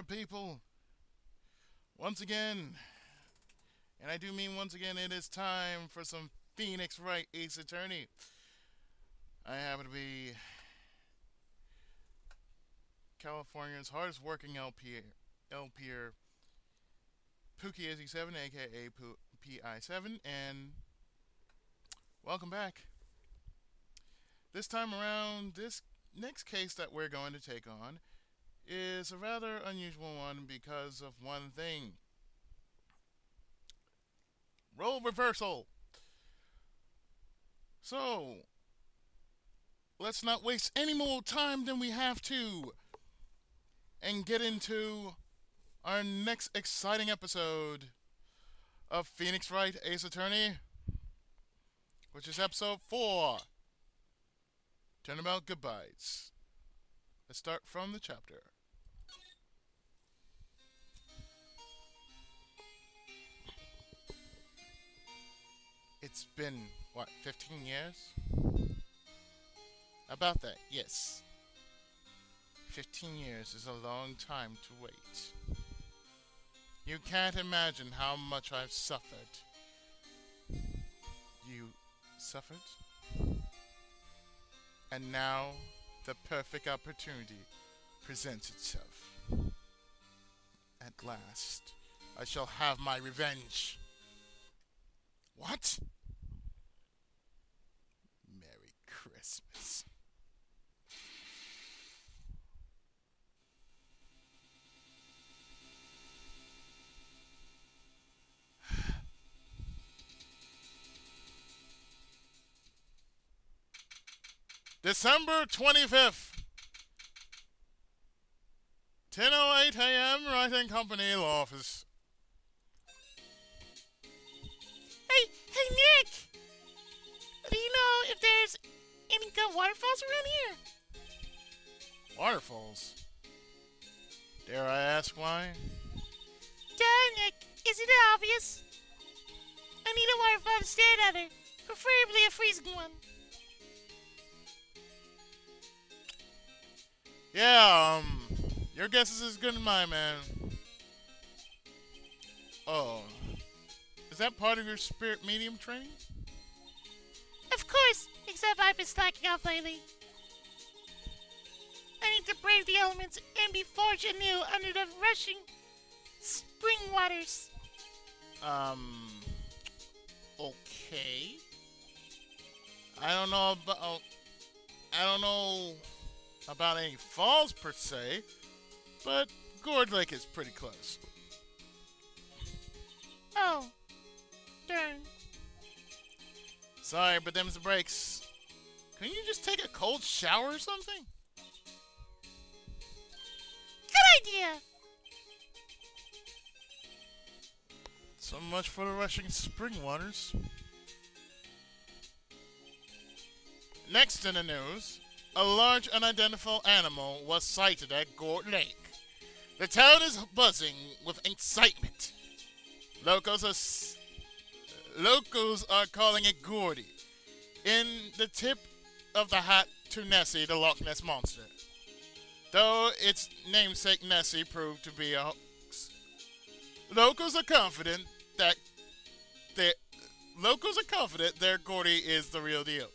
there, people. Once again, and I do mean once again, it is time for some Phoenix Wright Ace Attorney. I happen to be California's hardest working LPer Pookie Izzy 7, aka PI7, and welcome back. This time around, this next case that we're going to take on is a rather unusual one because of one thing. Role reversal. So, let's not waste any more time than we have to and get into our next exciting episode of Phoenix Wright Ace Attorney, which is episode 4, Turnabout Goodbyes. Let's start from the chapter. It's been, 15 years? About that, yes. 15 years is a long time to wait. You can't imagine how much I've suffered. You suffered? And now, the perfect opportunity presents itself. At last, I shall have my revenge. What? Merry Christmas. December 25th, 10:08 a.m., Wright and Company Law Office. Hey, Nick! Do you know if there's any good waterfalls around here? Waterfalls? Dare I ask why? Duh, Nick. Isn't it obvious? I need a waterfall to stare at her. Preferably a freezing one. Yeah, your guess is as good as mine, man. Oh, is that part of your spirit medium training? Of course, except I've been slacking off lately. I need to brave the elements and be forged anew under the rushing spring waters. Okay. I don't know about any falls per se, but Gourd Lake is pretty close. Oh, darn. Sorry, but them's the breaks. Couldn't you just take a cold shower or something? Good idea! So much for the rushing spring waters. Next in the news, a large unidentified animal was sighted at Gourd Lake. The town is buzzing with excitement. Locals are calling it Gordy, in the tip of the hat to Nessie, the Loch Ness Monster. Though its namesake Nessie proved to be a hoax. Locals are confident their Gordy is the real deal.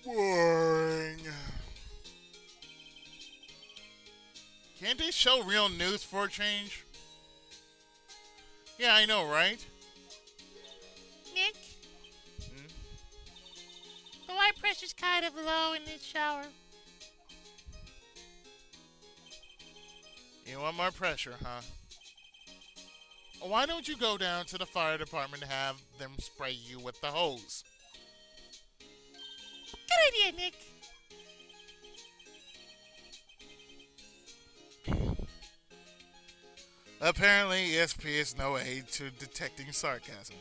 Boring. Can't they show real news for a change? Yeah, I know, right? Nick? The water pressure's kind of low in this shower. You want more pressure, huh? Why don't you go down to the fire department and have them spray you with the hose? Good idea, Nick. Apparently, ESP is no aid to detecting sarcasm.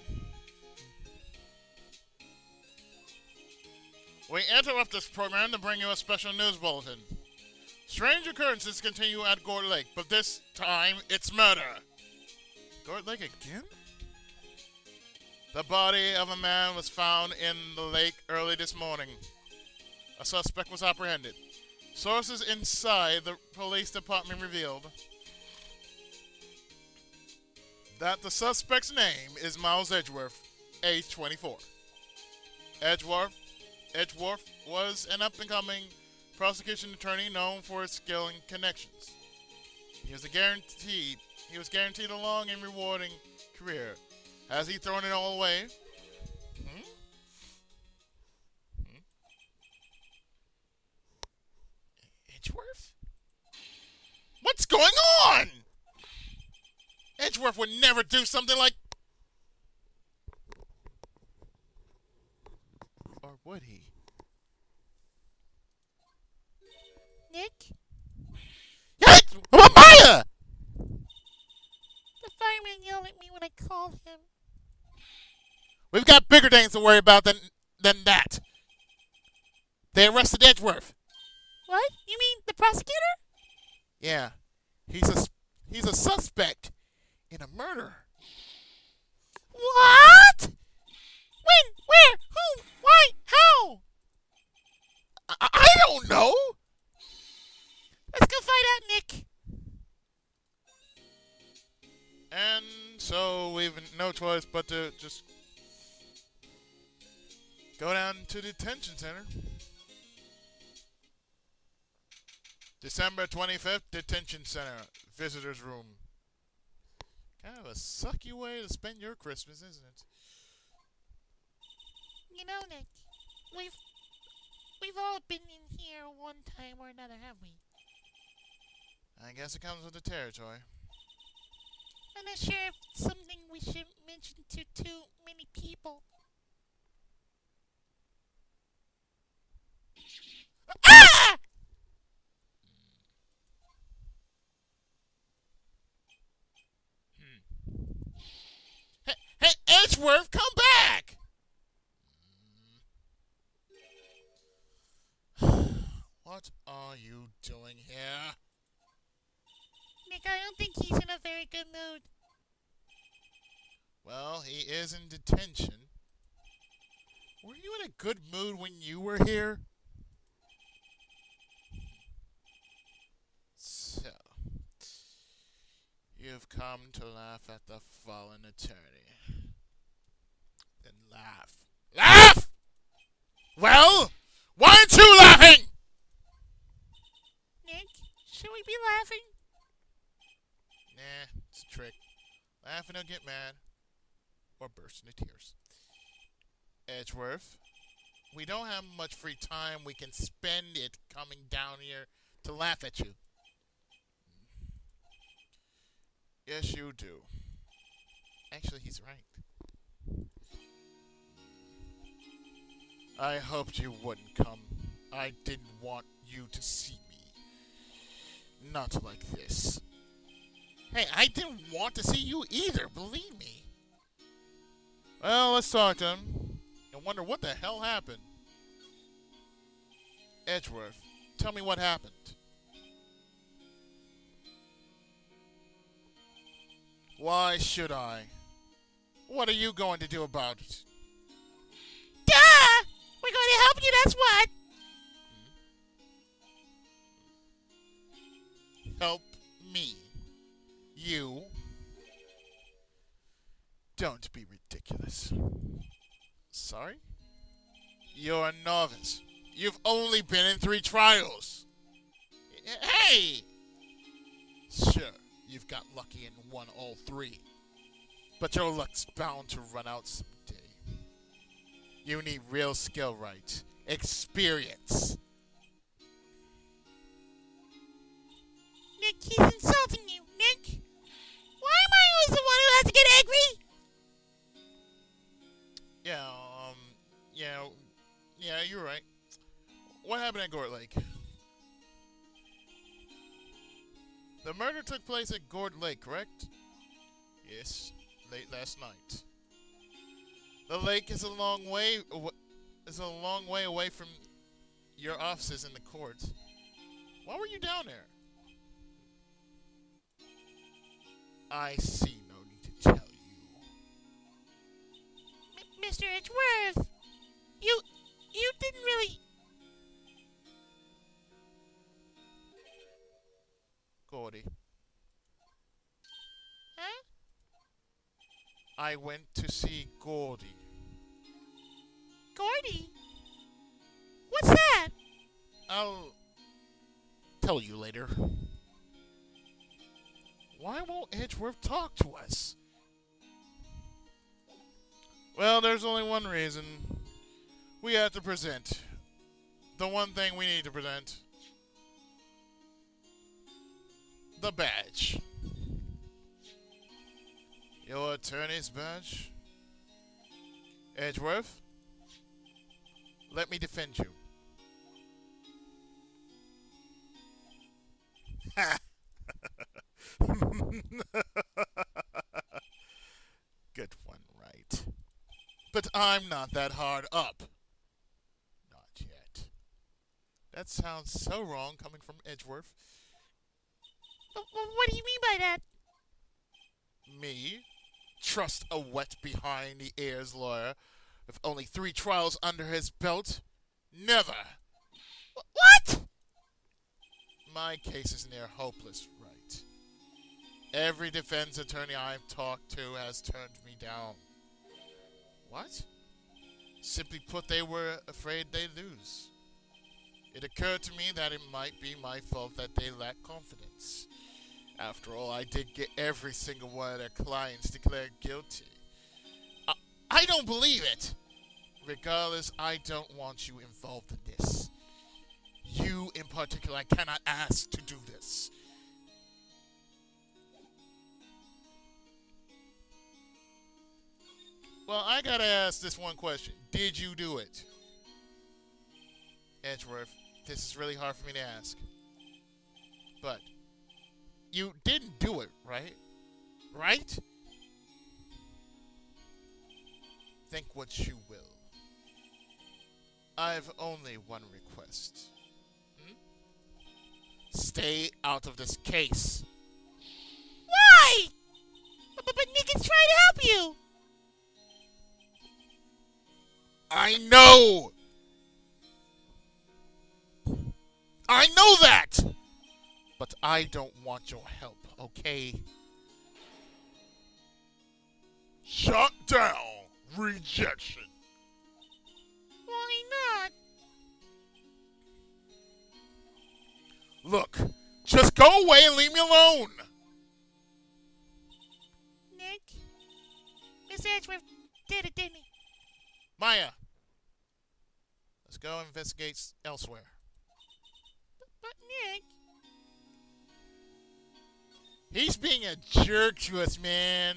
We interrupt this program to bring you a special news bulletin. Strange occurrences continue at Gourd Lake, but this time it's murder. Gourd Lake again? The body of a man was found in the lake early this morning. A suspect was apprehended. Sources inside the police department revealed that the suspect's name is Miles Edgeworth, age 24. Edgeworth was an up-and-coming prosecution attorney known for his skill and connections. He was guaranteed a long and rewarding career. Has he thrown it all away? Edgeworth? What's going on? Edgeworth would never do something like... Or would he? Nick? Hey! Maya! The fireman yelled at me when I called him. We've got bigger things to worry about than that. They arrested Edgeworth. What? You mean the prosecutor? Yeah. He's a suspect in a murder. What? When? Where? Who? Why? How? I don't know. Let's go find out, Nick. And so we've no choice but to just go down to the detention center. December 25th, detention center, visitor's room. Kind of a sucky way to spend your Christmas, isn't it? You know, Nick, we've all been in here one time or another, haven't we? I guess it comes with the territory. I'm not sure if it's something we should mention to too many people. Ah! Hey, Edgeworth, come back! What are you doing here? Nick, I don't think he's in a very good mood. Well, he is in detention. Were you in a good mood when you were here? So, you've come to laugh at the fallen attorney. Then laugh. Laugh! Well, why aren't you laughing? Nick, should we be laughing? Nah, it's a trick. Laugh and he'll get mad. Or burst into tears. Edgeworth, we don't have much free time. We can spend it coming down here to laugh at you. Yes, you do. Actually, he's right. I hoped you wouldn't come. I didn't want you to see me. Not like this. Hey, I didn't want to see you either, believe me. Well, let's talk to him. I wonder what the hell happened. Edgeworth, tell me what happened. Why should I? What are you going to do about it? Duh! We're going to help you, that's what! Help me. You. Don't be ridiculous. Sorry? You're a novice. You've only been in 3 trials. Hey! Sure, you've got lucky and won all 3. But your luck's bound to run out someday. You need real skill, Wright. Experience. Nick, he's insulting you, Nick! Why am I always the one who has to get angry? Yeah, you're right. What happened at Gord Lake? The murder took place at Gord Lake, correct? Yes, late last night. The lake is a long way away from your offices in the court. Why were you down there? I see no need to tell you. Mr. Edgeworth, you didn't really... Gordy, Huh? I went to see Gordy. Gordy? What's that? I'll tell you later. Why won't Edgeworth talk to us? Well, there's only one reason. We have to present. The one thing we need to present. The badge. Your attorney's badge? Edgeworth? Let me defend you. Good one, Wright. But I'm not that hard up. Not yet. That sounds so wrong coming from Edgeworth. What do you mean by that? Me? Trust a wet behind the ears lawyer with only 3 trials under his belt? Never! What? My case is near hopeless, Wright. Every defense attorney I've talked to has turned me down. What? Simply put, they were afraid they'd lose. It occurred to me that it might be my fault that they lacked confidence. After all, I did get every single one of their clients declared guilty. I don't believe it! Regardless, I don't want you involved in this. You, in particular, I cannot ask to do this. Well, I gotta ask this one question. Did you do it? Edgeworth, this is really hard for me to ask. But you didn't do it, right? Right? Think what you will. I've only one request. Stay out of this case. Why? But Nick is trying to help you. I know! I know that! But I don't want your help, okay? Shut down! Rejection! Why not? Look, just go away and leave me alone! Nick? Mr. Edgeworth did it, didn't he? Maya, let's go investigate elsewhere. But Nick... He's being a jerk to us, man.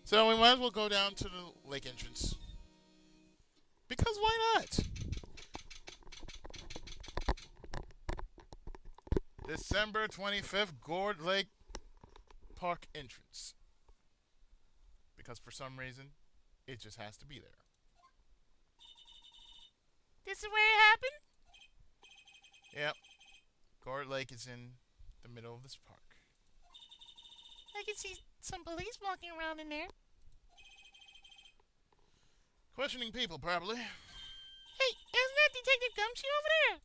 So we might as well go down to the lake entrance. Because why not? December 25th, Gourd Lake Park entrance. Because for some reason, it just has to be there. This is where it happened? Yep. Gourd Lake is in the middle of this park. I can see some police walking around in there. Questioning people, probably. Hey, isn't that Detective Gumshoe over there?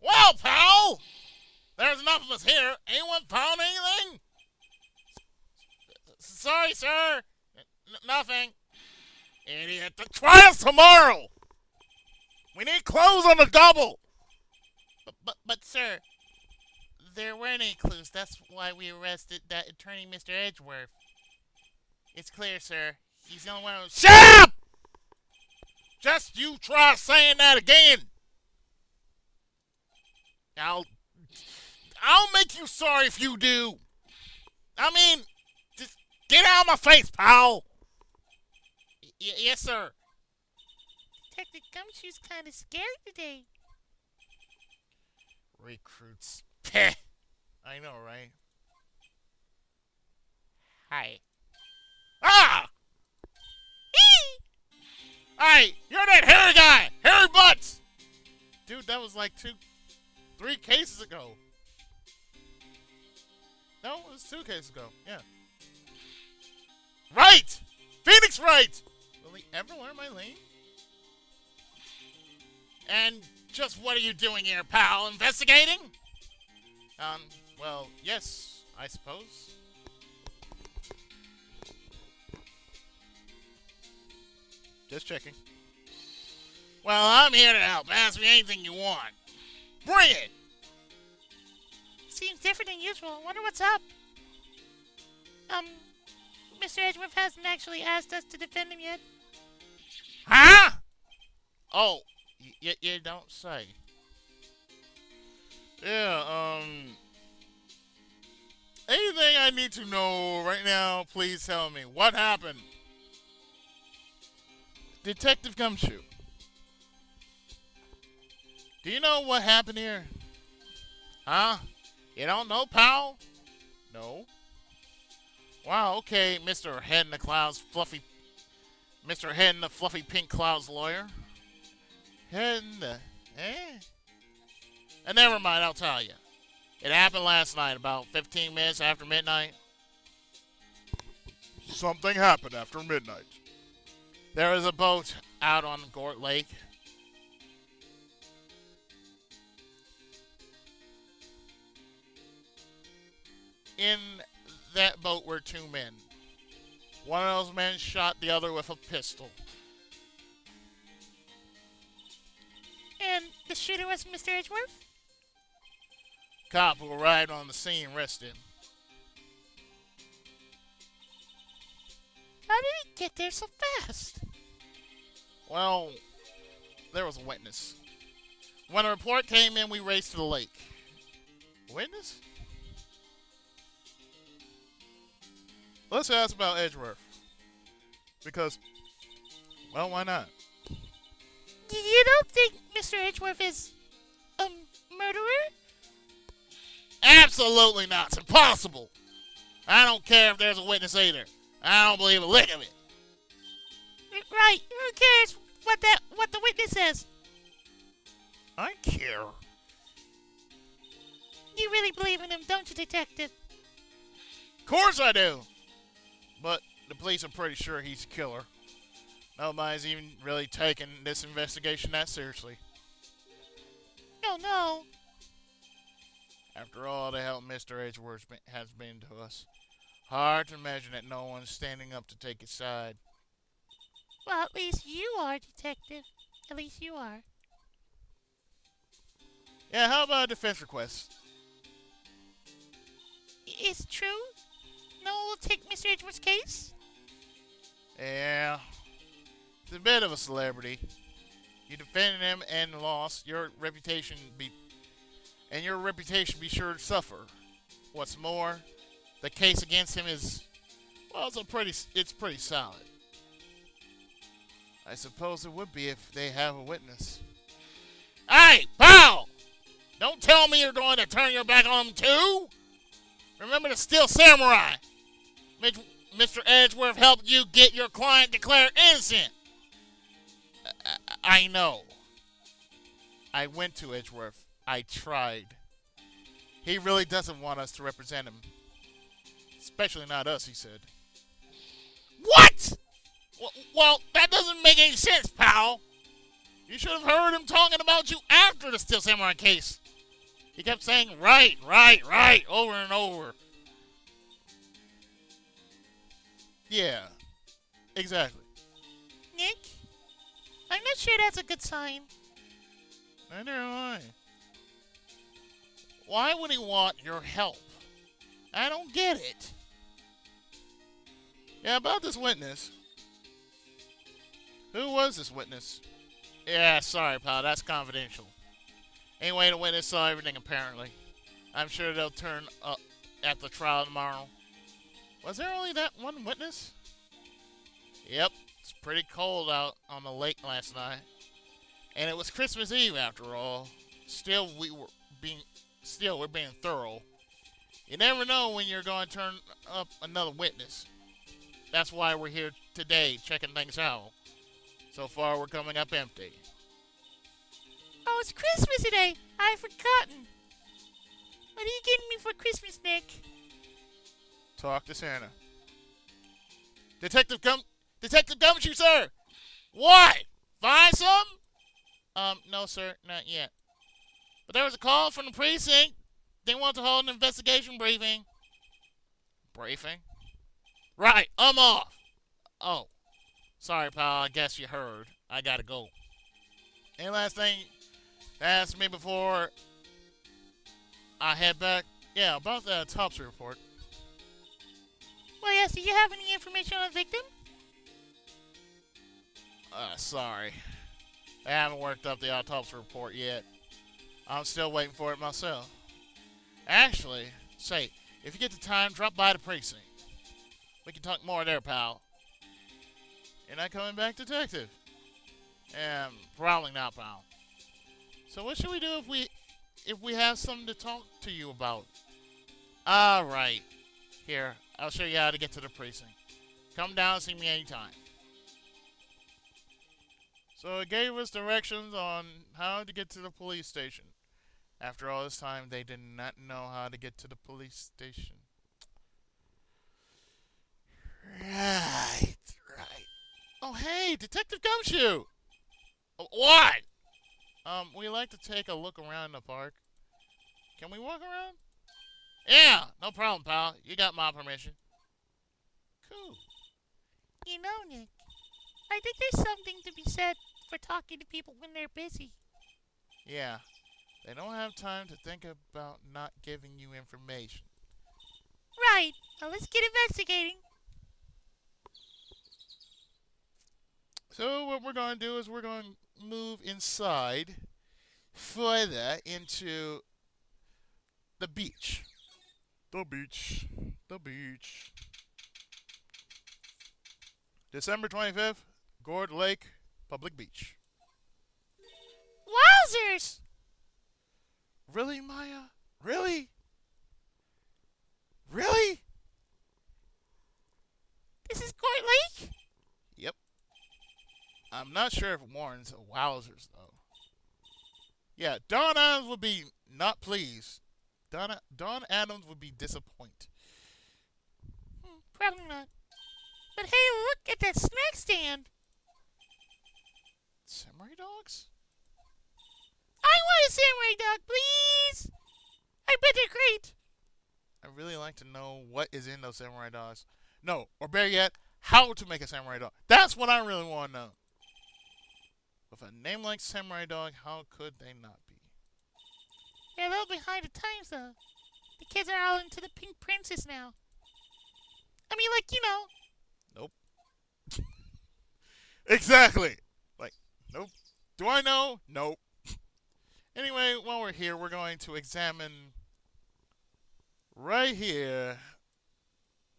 Well, pal! There's enough of us here. Anyone found anything? Sorry, sir. Nothing. Idiot. The trial's tomorrow! We need clothes on the double! But sir, there weren't any clues. That's why we arrested that attorney, Mr. Edgeworth. It's clear, sir. He's the only one who... Shut up! Just you try saying that again! I'll make you sorry if you do. I mean, just get out of my face, pal! Yes, sir. Detective Gumshoe's kind of scared today. Recruits. Peh! I know, right? Hi. Ah! Hey, you're that hairy guy! Hairy butts! Dude, that was like 3 cases ago. No, it was 2 cases ago. Yeah. Right! Phoenix That's right! Will he ever learn my lane? And just what are you doing here, pal? Investigating? Well, yes, I suppose. Just checking. Well, I'm here to help. Ask me anything you want. Bring it! Seems different than usual. Wonder what's up. Mr. Edgeworth hasn't actually asked us to defend him yet. Huh? Oh, you don't say. Yeah, anything I need to know right now, please tell me. What happened? Detective Gumshoe. Do you know what happened here? Huh? You don't know, pal? No. Wow, okay, Mr. Head in the Fluffy Pink Clouds lawyer. Head in the... And never mind, I'll tell you. It happened last night, about 15 minutes after midnight. Something happened after midnight. There was a boat out on Gort Lake. In that boat were two men. One of those men shot the other with a pistol. And the shooter was Mr. Edgeworth? Cop who arrived on the scene arrested him. How did he get there so fast? Well, there was a witness. When a report came in, we raced to the lake. Witness? Let's ask about Edgeworth. Because, well, why not? You don't think Mr. Edgeworth is a murderer? Absolutely not. It's impossible. I don't care if there's a witness either. I don't believe a lick of it. Right. Who cares what the witness says? I care. You really believe in him, don't you, Detective? Of course I do. But the police are pretty sure he's a killer. Nobody's even really taking this investigation that seriously. Oh, no. After all the help Mr. Edgeworth has been to us, hard to imagine that no one's standing up to take his side. Well, at least you are, Detective. At least you are. Yeah, how about a defense request? It's true? No one will take Mr. Edgeworth's case? Yeah. He's a bit of a celebrity. You defended him and lost. Your reputation be sure to suffer. What's more, the case against him is, well, it's pretty solid. I suppose it would be if they have a witness. Hey, pal! Don't tell me you're going to turn your back on him too! Remember the Steel Samurai! Mr. Edgeworth helped you get your client declared innocent! I know. I went to Edgeworth. I tried. He really doesn't want us to represent him. Especially not us, he said. What?! Well, that doesn't make any sense, pal! You should have heard him talking about you after the Steel Samurai case. He kept saying, right, over and over. Yeah, exactly. Nick? I'm not sure that's a good sign. Neither am I. Why would he want your help? I don't get it. Yeah, about this witness. Who was this witness? Yeah, sorry, pal. That's confidential. Anyway, the witness saw everything, apparently. I'm sure they'll turn up at the trial tomorrow. Was there only that one witness? Yep. It's pretty cold out on the lake last night. And it was Christmas Eve, after all. Still, we're being thorough. You never know when you're going to turn up another witness. That's why we're here today, checking things out. So far, we're coming up empty. Oh, it's Christmas today. I've forgotten. What are you getting me for Christmas, Nick? Talk to Santa. Detective Gumshoe, sir! What? Find some? No, sir, not yet. But there was a call from the precinct. They want to hold an investigation briefing. Briefing? Right, I'm off. Oh, sorry, pal. I guess you heard. I gotta go. Any last thing to ask me before I head back? Yeah, about the autopsy report. Well, yes, do you have any information on the victim? Sorry. I haven't worked up the autopsy report yet. I'm still waiting for it myself. Actually, say, if you get the time, drop by the precinct. We can talk more there, pal. You're not coming back, detective? Probably not, pal. So what should we do if we have something to talk to you about? All right. Here, I'll show you how to get to the precinct. Come down and see me anytime. So it gave us directions on how to get to the police station. After all this time, they did not know how to get to the police station. Right. Oh, hey, Detective Gumshoe! What? We like to take a look around the park. Can we walk around? Yeah, no problem, pal. You got my permission. Cool. You know, Nick, I think there's something to be said for talking to people when they're busy. Yeah, they don't have time to think about not giving you information. Right. Now let's get investigating. So what we're going to do is we're going to move inside further into the beach. The beach. December 25th, Gourd Lake, Public Beach. Wowzers! Really, Maya? Really? Really? This is Court Lake? Yep. I'm not sure if it warrants wowzers, though. Yeah, Don Adams would be not pleased. Don Adams would be disappointed. Probably not. But hey, look at that snack stand. Samurai dogs? I want a samurai dog, please. I bet they're great. I'd really like to know what is in those samurai dogs. No, or better yet, how to make a samurai dog. That's what I really want to know. With a name like Samurai Dog, how could they not be? They're a little behind the times, though. The kids are all into the Pink Princess now. I mean, like, you know. Nope. Exactly. Like, nope. Do I know? Nope. Anyway, while we're here, we're going to examine right here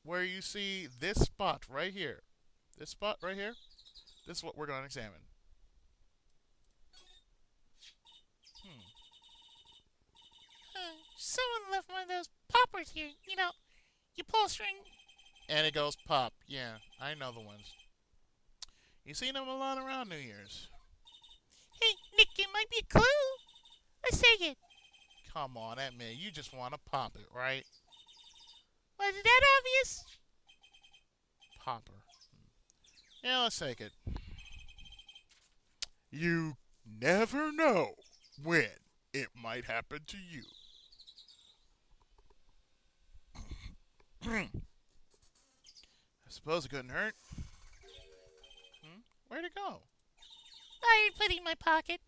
where you see this spot right here. This spot right here. This is what we're going to examine. Someone left one of those poppers here. You know, you pull a string. And it goes pop. Yeah, I know the ones. You seen them a lot around New Year's. Hey, Nick, it might be a clue. Let's take it. Come on, admit, you just want to pop it, right? Was it that obvious? Popper. Yeah, let's take it. You never know when it might happen to you. I suppose it couldn't hurt. Where'd it go? I put it in my pocket.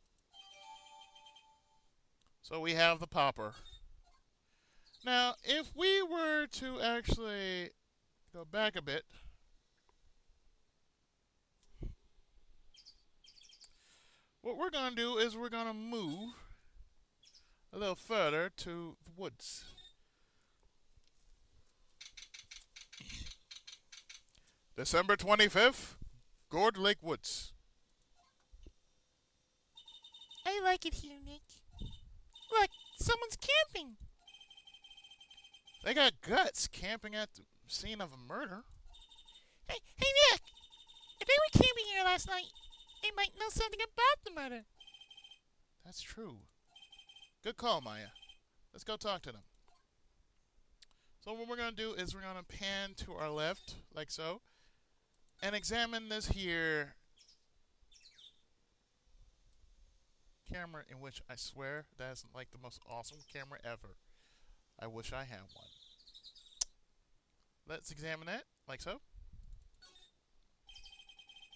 So we have the popper. Now, if we were to actually go back a bit, what we're going to do is we're going to move a little further to the woods. December 25th, Gourd Lake Woods. I like it here, Nick. Look, someone's camping. They got guts camping at the scene of a murder. Hey, Nick! If they were camping here last night, they might know something about the murder. That's true. Good call, Maya. Let's go talk to them. So what we're going to do is we're going to pan to our left, like so. and examine this here camera, in which I swear that is like the most awesome camera ever. I wish I had one. Let's examine that, like so.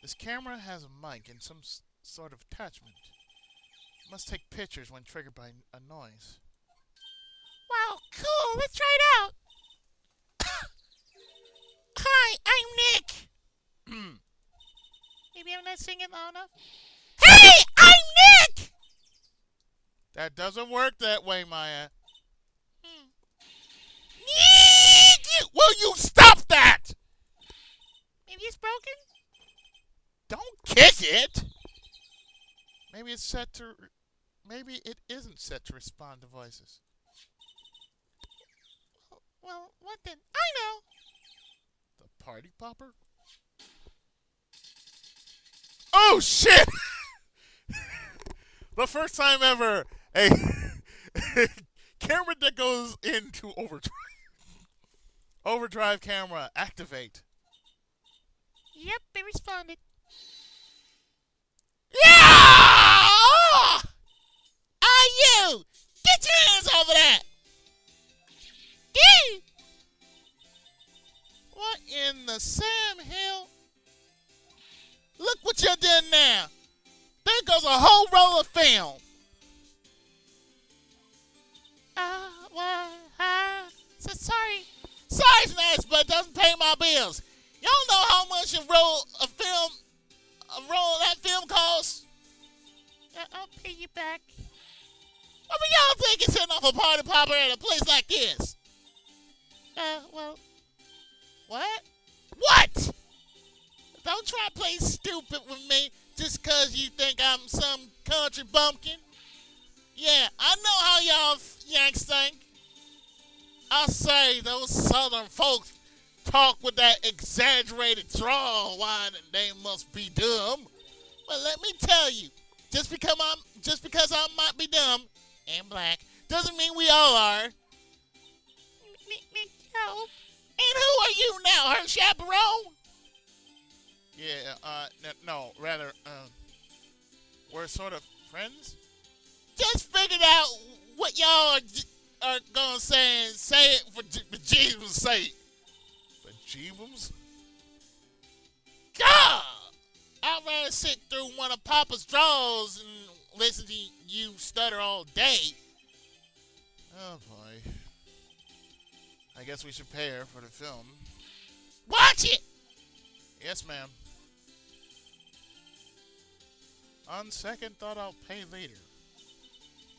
This camera has a mic and some sort of attachment. It must take pictures when triggered by a noise. Wow, cool. Let's try it out. Hi, I'm Nick. Maybe I'm not singing loud enough. Hey, I'm Nick. That doesn't work that way, Maya. Nick! Will you stop that? Maybe it's broken. Don't kick it. Maybe it's set to. Maybe it isn't set to respond to voices. Well, what then? I know. The party popper? Oh shit! The first time ever a camera that goes into overdrive camera activate. Yep, it responded. Yeah! You! Get your hands off of that! Gee! What in the Sam Hill? Look what you did now. There goes a whole roll of film. So sorry. Sorry's nice, but it doesn't pay my bills. Y'all know how much a roll of that film costs? I'll pay you back. What do y'all think is setting off a party popper at a place like this? Well, What? What? Don't try to play stupid with me just 'cause you think I'm some country bumpkin. Yeah, I know how y'all Yanks think. I say those southern folks talk with that exaggerated drawl, why they must be dumb. But let me tell you, just because I might be dumb and black doesn't mean we all are. And no. who are you now, her chaperone? Yeah, no, rather, we're sort of friends? Just figured out what y'all are gonna say and say it for Jesus' sake. The Jeebums? God! I'd rather sit through one of Papa's draws and listen to you stutter all day. Oh boy. I guess we should pay her for the film. Watch it! Yes, ma'am. On second thought, I'll pay later.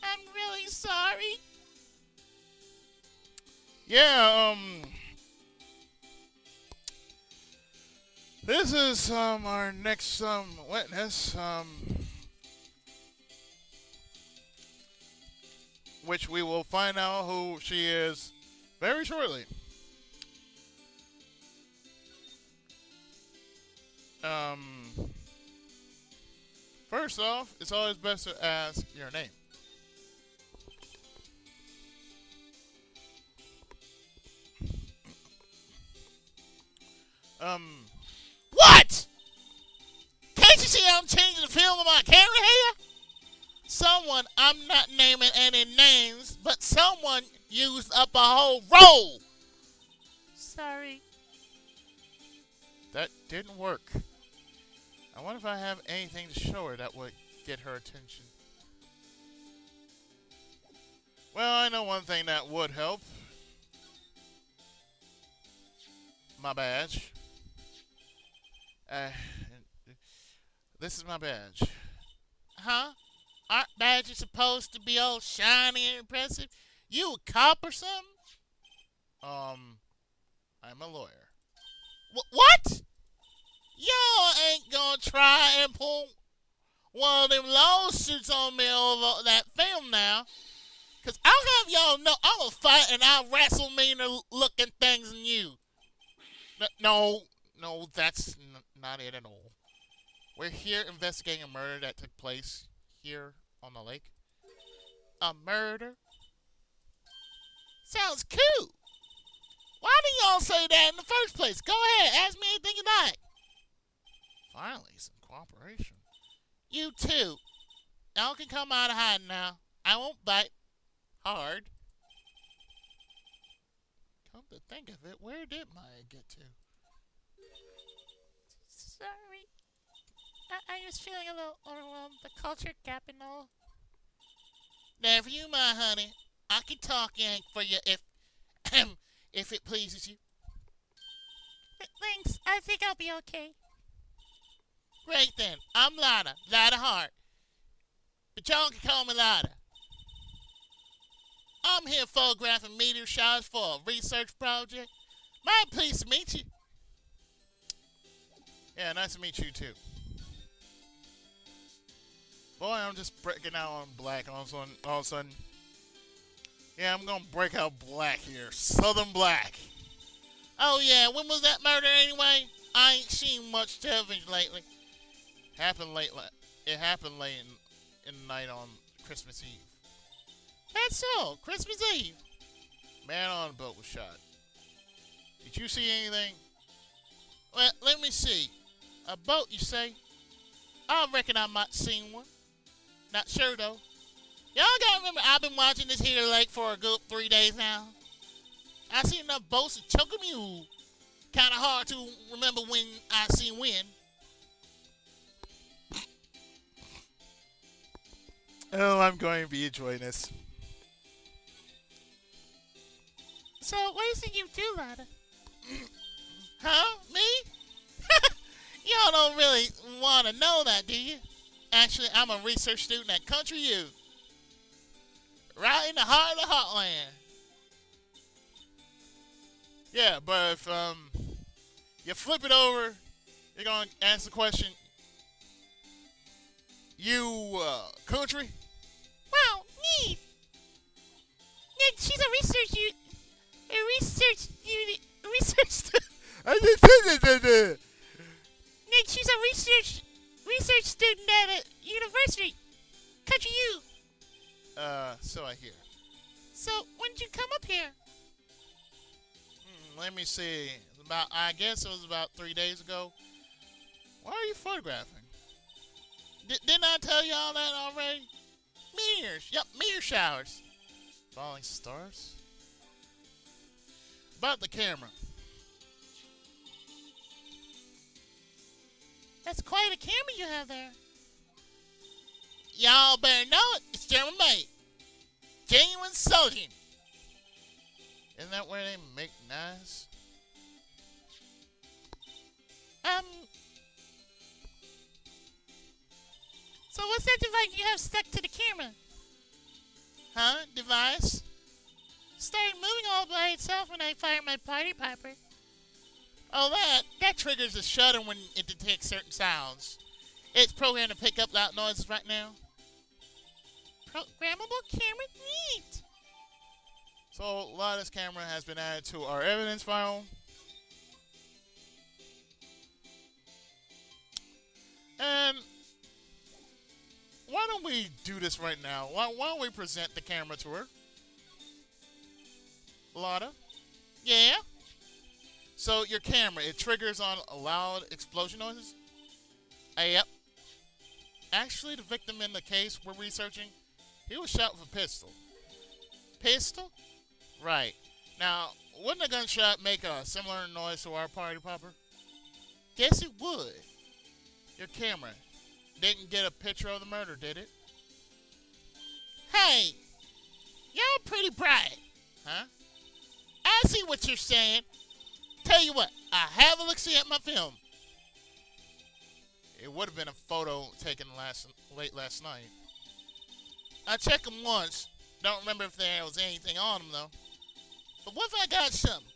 I'm really sorry. Yeah, this is, our next, witness, which we will find out who she is very shortly. First off, it's always best to ask your name. What? Can't you see I'm changing the film on my camera here? Someone, I'm not naming any names, but someone used up a whole roll. Sorry. That didn't work. I wonder if I have anything to show her that would get her attention. Well, I know one thing that would help. My badge. This is my badge. Huh? Aren't badges supposed to be all shiny and impressive? You a cop or something? I'm a lawyer. What? Y'all ain't gonna try and pull one of them lawsuits on me over that film now. 'Cause I'll have y'all know I'm a fight and I'll wrestle meaner looking things than you. No, that's not it at all. We're here investigating a murder that took place here on the lake. A murder? Sounds cool. Why didn't y'all say that in the first place? Go ahead, ask me anything you like. Finally, some cooperation. You too. Y'all can come out of hiding now. I won't bite hard. Come to think of it, where did Maya get to? Sorry. I was feeling a little overwhelmed. The culture gap and all. Never you mind, honey. I can talk yank for you if if it pleases you. Thanks. I think I'll be okay. Great then. I'm Lada. Lada Hart. But y'all can call me Lada. I'm here photographing meteor showers for a research project. My pleased to meet you. Yeah, nice to meet you too. Boy, I'm just breaking out on black all of a sudden. Yeah, I'm gonna break out black here. Southern black. Oh yeah, when was that murder anyway? I ain't seen much television lately. It happened late in the night on Christmas Eve. That's so, Christmas Eve. Man on a boat was shot. Did you see anything? Well, let me see. A boat, you say? I reckon I might seen one. Not sure though. Y'all gotta remember, I've been watching this here lake for a good 3 days now. I seen enough boats to choke a mule. Kinda hard to remember when I seen when. Oh, I'm going to be enjoying this. So, what is it you do, Lada? Huh? Me? Y'all don't really want to know that, do you? Actually, I'm a research student at Country U. Right in the heart of the heartland. Yeah, but if you flip it over, you're going to answer the question, you country? Wow, neat. Yeah, she's a research Nick, she's a research student at a university. Country U. So I hear. So, when did you come up here? Let me see. I guess it was about 3 days ago. Why are you photographing? Didn't I tell y'all that already? Meteors. Yep, meteor showers. Falling stars? About the camera. That's quite a camera you have there. Y'all better know it. It's German made. Genuine soldier. Isn't that where they make knives? So what's that device you have stuck to the camera? Huh? Device? Started moving all by itself when I fired my party popper. Oh, that triggers a shutter when it detects certain sounds. It's programmed to pick up loud noises right now. Programmable camera? Neat! So, Lada's camera has been added to our evidence file. And why don't we do this right now? Why don't we present the camera to her? Lada? Yeah? So, your camera, it triggers on loud explosion noises? Yep. Actually, the victim in the case we're researching, he was shot with a pistol. Pistol? Right. Now, wouldn't a gunshot make a similar noise to our party popper? Guess it would. Your camera didn't get a picture of the murder, did it? Hey, y'all pretty bright. Huh? I see what you're saying. Tell you what, I have a look-see at my film. It would have been a photo taken late last night. I checked them once. Don't remember if there was anything on them, though. But what if I got something?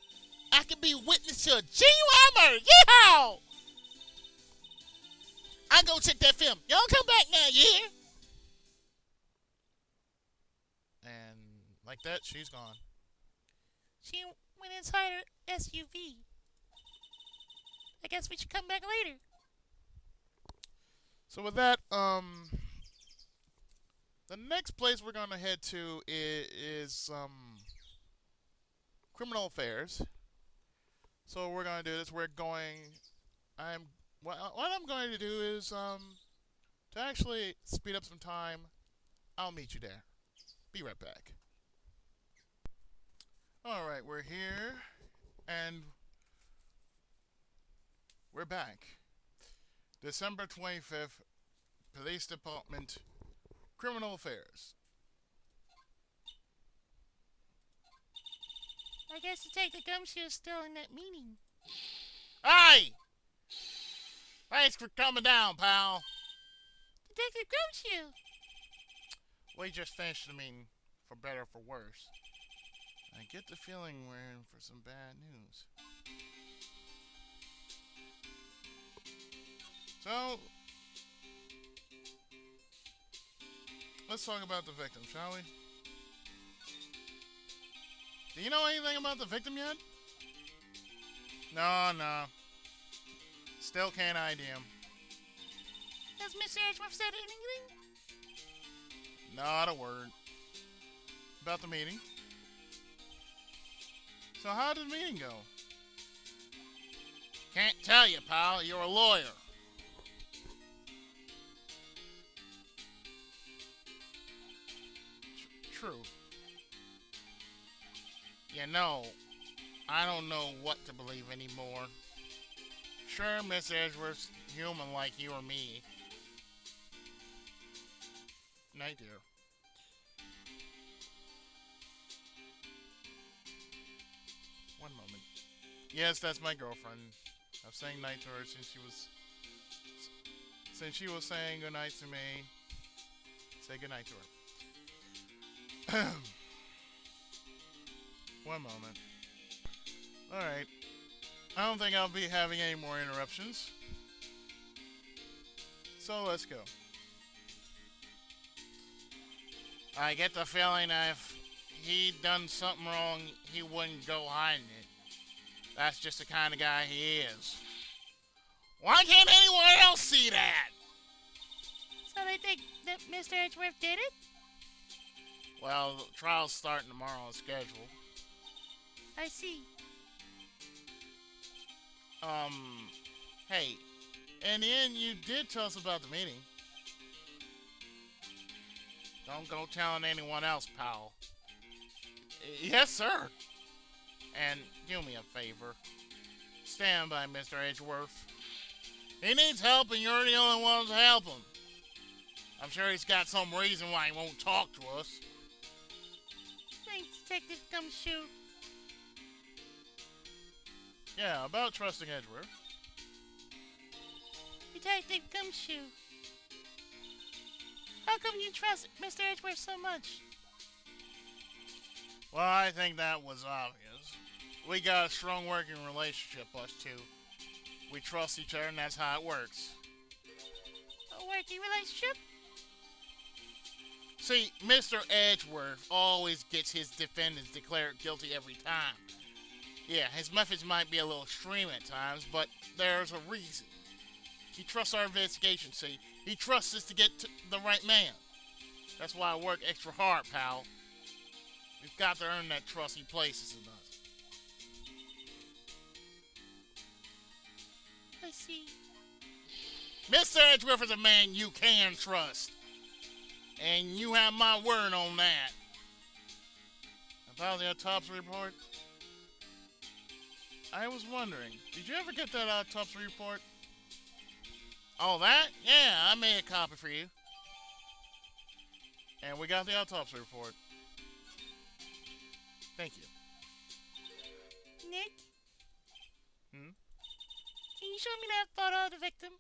I could be witness to a genuine murder. Yeehaw! I go check that film. Y'all come back now, yeah? And like that, she's gone. She went inside her SUV. I guess we should come back later. So with that, the next place we're gonna head to is criminal affairs. So we're gonna do this. I'm what I'm going to do is to actually speed up some time. I'll meet you there. Be right back. All right, we're here, and we're back. December 25th, Police Department, Criminal Affairs. I guess Detective Gumshoe's still in that meeting. Hey! Thanks for coming down, pal. Detective Gumshoe! We just finished the meeting, for better or for worse. I get the feeling we're in for some bad news. So, let's talk about the victim, shall we? Do you know anything about the victim yet? No. Still can't ID him. Has Mr. Edgeworth said anything? Not a word. About the meeting. So how did the meeting go? Can't tell you, pal. You're a lawyer. True. You know, I don't know what to believe anymore. Sure, Miss Edgeworth's human like you or me. Night, dear. One moment. Yes, that's my girlfriend. I was saying night to her since she was saying goodnight to me. Say goodnight to her. One moment. Alright. I don't think I'll be having any more interruptions. So let's go. I get the feeling if he'd done something wrong, he wouldn't go hiding it. That's just the kind of guy he is. Why can't anyone else see that? So they think that Mr. Edgeworth did it? Well, the trial's starting tomorrow on schedule. I see. Hey, in the end, you did tell us about the meeting. Don't go telling anyone else, pal. Yes, sir. And do me a favor. Stand by Mr. Edgeworth. He needs help and you're the only one to help him. I'm sure he's got some reason why he won't talk to us. Thanks, Detective Gumshoe. Yeah, about trusting Edgeworth. Detective Gumshoe. How come you trust Mr. Edgeworth so much? Well, I think that was obvious. We got a strong working relationship, us two. We trust each other and that's how it works. A working relationship? See, Mr. Edgeworth always gets his defendants declared guilty every time. Yeah, his methods might be a little extreme at times, but there's a reason. He trusts our investigation, see? He trusts us to get to the right man. That's why I work extra hard, pal. We've got to earn that trust he places in us. I see. Mr. Edgeworth is a man you can trust. And you have my word on that. About the autopsy report? I was wondering, did you ever get that autopsy report? Oh, that? Yeah, I made a copy for you. And we got the autopsy report. Thank you. Nick? Hmm? Can you show me that photo of the victim?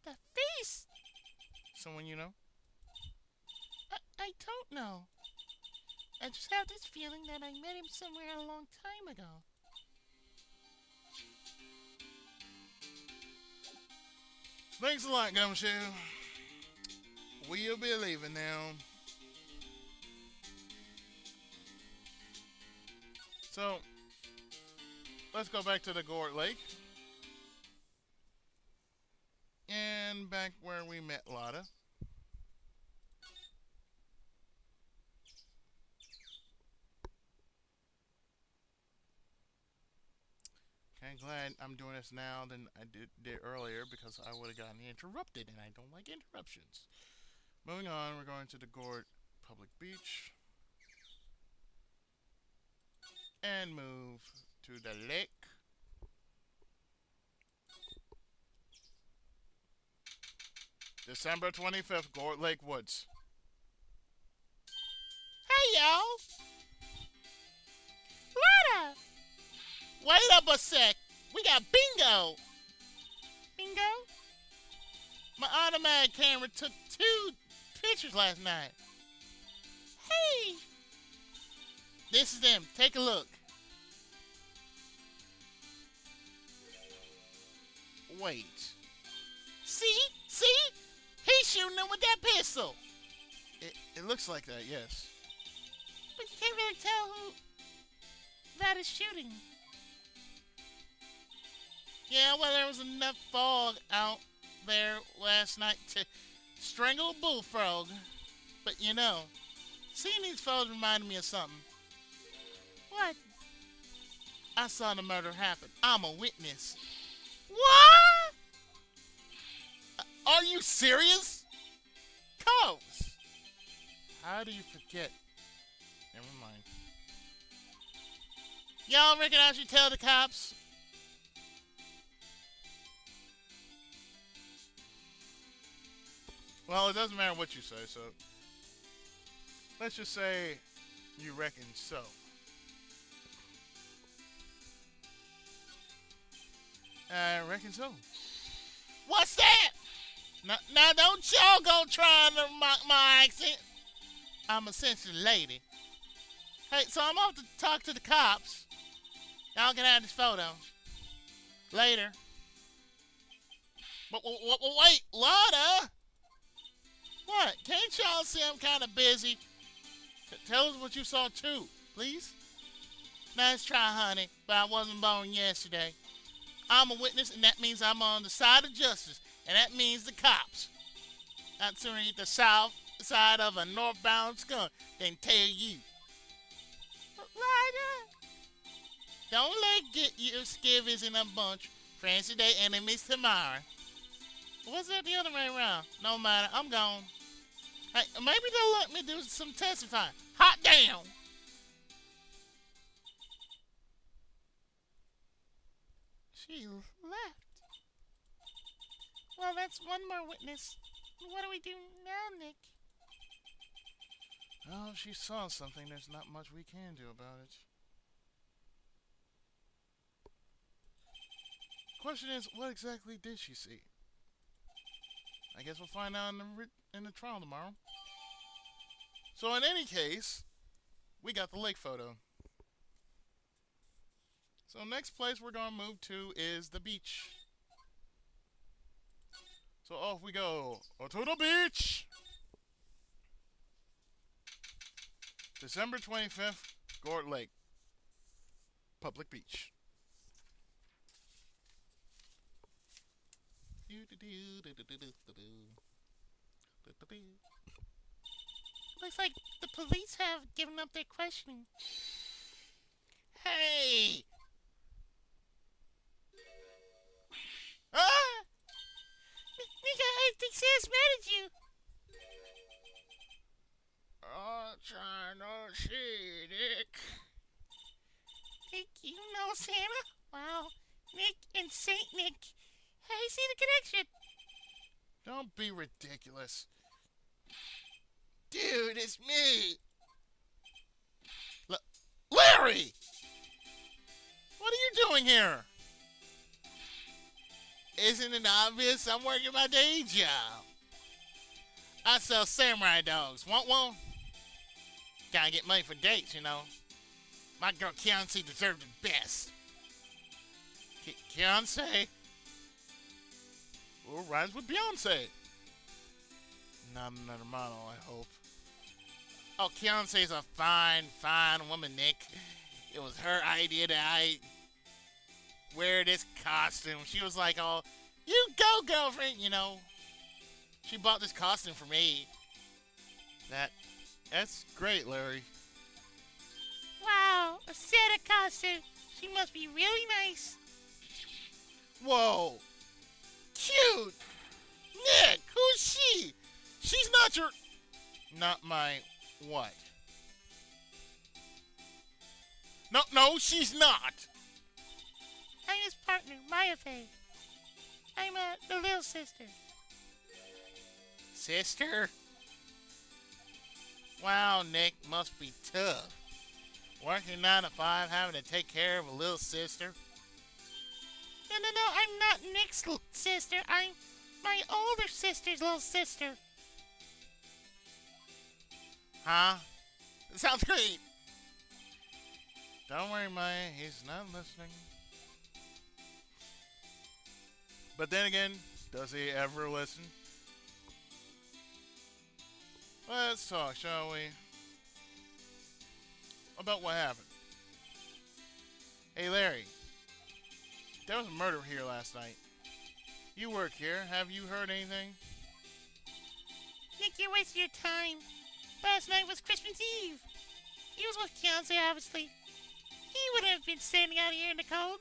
The face! Someone you know? I don't know. I just have this feeling that I met him somewhere a long time ago. Thanks a lot, Gumshoe. We'll be leaving now. So, let's go back to the Gort Lake. And back where we met Lotta. I'm glad I'm doing this now than I did earlier because I would have gotten interrupted, and I don't like interruptions. Moving on, we're going to the Gort Public Beach. And move to the lake. December 25th, Gort Lake Woods. Hey, y'all. Lada! Wait up a sec. We got bingo. Bingo? My automatic camera took 2 pictures last night. Hey! This is them. Take a look. Wait. See? He's shooting them with that pistol. It looks like that, yes. But you can't really tell who that is shooting. Yeah, well, there was enough fog out there last night to strangle a bullfrog. But you know, seeing these photos reminded me of something. What? I saw the murder happen. I'm a witness. What? Are you serious? Coast. How do you forget? Never mind. Y'all reckon I should tell the cops? Well, it doesn't matter what you say, so let's just say you reckon so. I reckon so. What's that? Now don't y'all go trying to mock my accent. I'm a sensitive lady. Hey, so I'm off to talk to the cops. Y'all can have this photo. Later. But wait, Lotta! What? Can't y'all see I'm kind of busy? Tell us what you saw too, please. Nice try, honey, but I wasn't born yesterday. I'm a witness, and that means I'm on the side of justice, and that means the cops. I'd sooner eat the south side of a northbound skunk than tell you. Lada! Don't let get your skivvies in a bunch. Fancy day enemies tomorrow. What's that the other way around? No matter, I'm gone. Hey, maybe they'll let me do some testifying. Hot damn! She left. Well, that's one more witness. What do we do now, Nick? Well, if she saw something, there's not much we can do about it. Question is, what exactly did she see? I guess we'll find out in the trial tomorrow. So in any case, we got the lake photo. So next place we're going to move to is the beach. So off we go. To the beach! December 25th, Gort Lake. Public beach. Looks like the police have given up their questioning. Hey! Ah! Nick, I think Sam's mad at you. Oh, trying to see, Nick. Nick, you know Santa? Wow. Nick and Saint Nick. I see the connection. Don't be ridiculous. Dude, it's me. Larry! What are you doing here? Isn't it obvious I'm working my day job? I sell samurai dogs. Want one? Gotta get money for dates, you know. My girl Keonce deserves the best. Keonce? Well, rhymes with Beyonce. Not another model, I hope. Oh, Keonce's a fine woman, Nick. It was her idea that I wear this costume. She was like, oh, you go, girlfriend, you know. She bought this costume for me. That's great, Larry. Wow, a Santa costume. She must be really nice. Whoa. Cute. Nick, who's she? She's not your... Not my what? No, she's not. I'm his partner, Maya Faye. I'm the little sister. Sister? Wow, Nick, must be tough. Working 9 to 5, having to take care of a little sister. No, I'm not Nick's sister. I'm my older sister's little sister. Huh? Sounds great. Don't worry, Maya. He's not listening. But then again, does he ever listen? Let's talk, shall we? About what happened. Hey, Larry. There was a murder here last night. You work here. Have you heard anything? Nick, you're wasting your time. Last night was Christmas Eve. He was with Fiance, obviously. He wouldn't have been standing out here in the cold.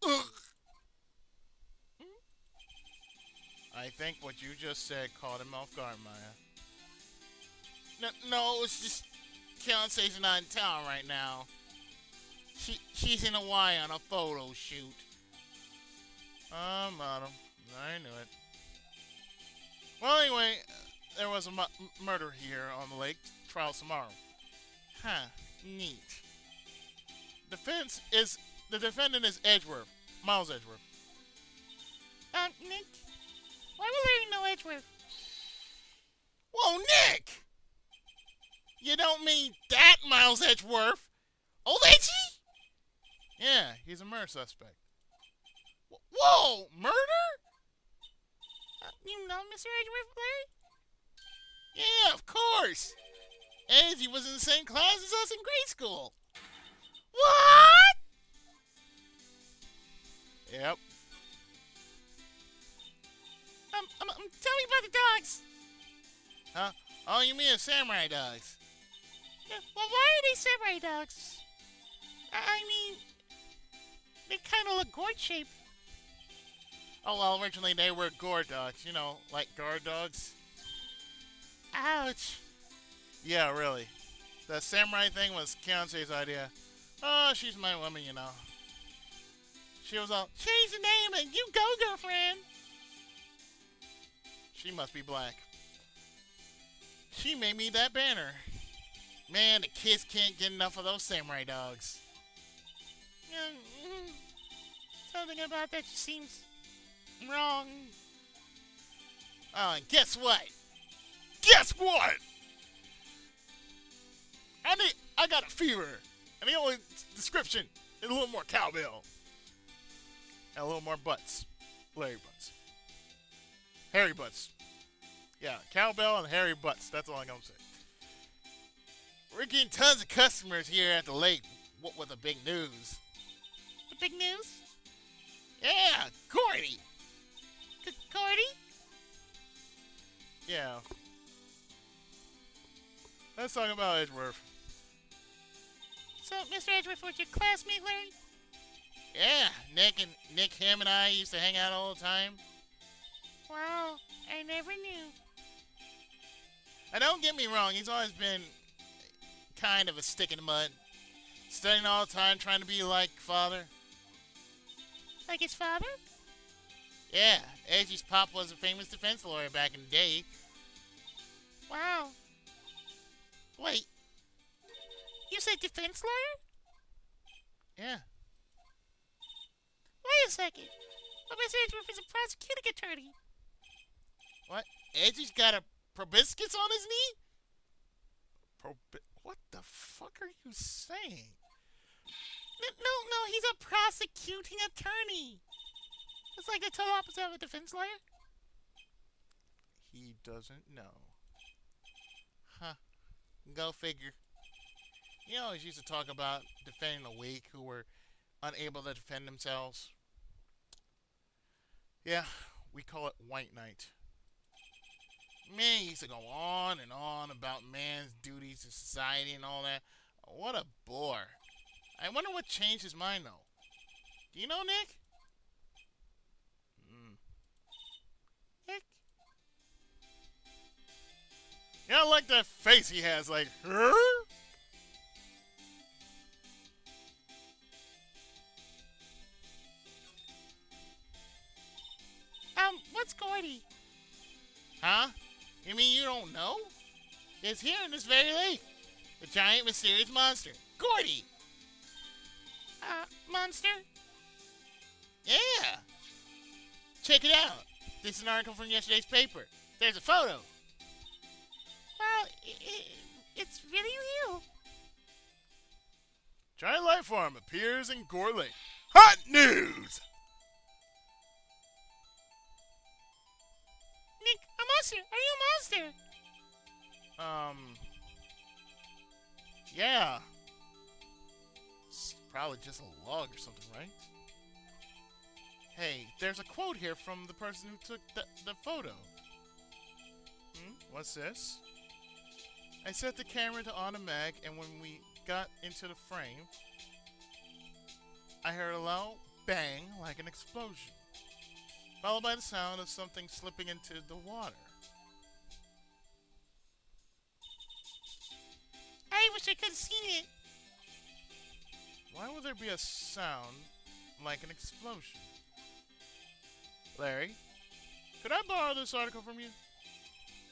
Ugh. I think what you just said caught him off guard, Maya. No, it's just Fiance's not in town right now. She's in Hawaii on a photo shoot. Madam. I knew it. Well, anyway, there was a murder here on the lake. Trial tomorrow. Huh, neat. The defendant is Edgeworth. Miles Edgeworth. Nick, why will Larry know Edgeworth? Whoa, Nick! You don't mean that Miles Edgeworth? Old Edgy? Yeah, he's a murder suspect. Whoa, murder? You know Mr. Edgeworth, Larry? Yeah, of course. Edgy was in the same class as us in grade school. What? Yep. Tell me about the dogs. Huh? Oh, you mean the samurai dogs? Yeah, well, why are they samurai dogs? I mean, they kind of look gourd-shaped. Oh, well, originally they were guard dogs. You know, like guard dogs. Ouch. Yeah, really. The samurai thing was Fiance's idea. Oh, she's my woman, you know. She was all, Change the name and you go, girlfriend. she must be black. She made me that banner. Man, the kids can't get enough of those samurai dogs. Something about that just seems wrong. Oh, and guess what? Guess what? I got a fever. And the only description is a little more cowbell. And a little more butts. Larry butts. Hairy butts. Yeah, cowbell and hairy butts. That's all I'm going to say. We're getting tons of customers here at the lake. What with the big news? The big news? Yeah, Gordy. Gordy? Yeah. Let's talk about Edgeworth. So, Mr. Edgeworth was your classmate, Larry? Yeah, Nick, him, and I used to hang out all the time. Wow, I never knew. And don't get me wrong, he's always been kind of a stick in the mud. Studying all the time, trying to be like father. Like his father? Yeah, Edgy's pop was a famous defense lawyer back in the day. Wow. Wait, You said defense lawyer? yeah. Wait a second. Well, Mr. Edgeworth is a prosecuting attorney. What? Edgy's got a proboscis on his knee? What the fuck are you saying? No, he's a prosecuting attorney. It's like the total opposite of a defense lawyer. He doesn't know. Huh. Go figure. You always used to talk about defending the weak who were unable to defend themselves. Yeah, we call it white knight. Man, he used to go on and on about man's duties to society and all that. What a bore. I wonder what changed his mind, though. Do you know, Nick? You know, like that face he has, like, huh? What's Gordy? Huh? You mean you don't know? It's here in this very lake. The giant mysterious monster. Gordy! Monster? Yeah! Check it out. This is an article from yesterday's paper. There's a photo. Well, it's really real. Giant life form appears in Gore Lake. Hot news! Nick, a monster. Are you a monster? Yeah. It's probably just a log or something, right? Hey, there's a quote here from the person who took the photo. What's this? I set the camera to automatic, and when we got into the frame, I heard a loud bang like an explosion, followed by the sound of something slipping into the water. I wish I could have seen it. Why would there be a sound like an explosion? Larry, could I borrow this article from you?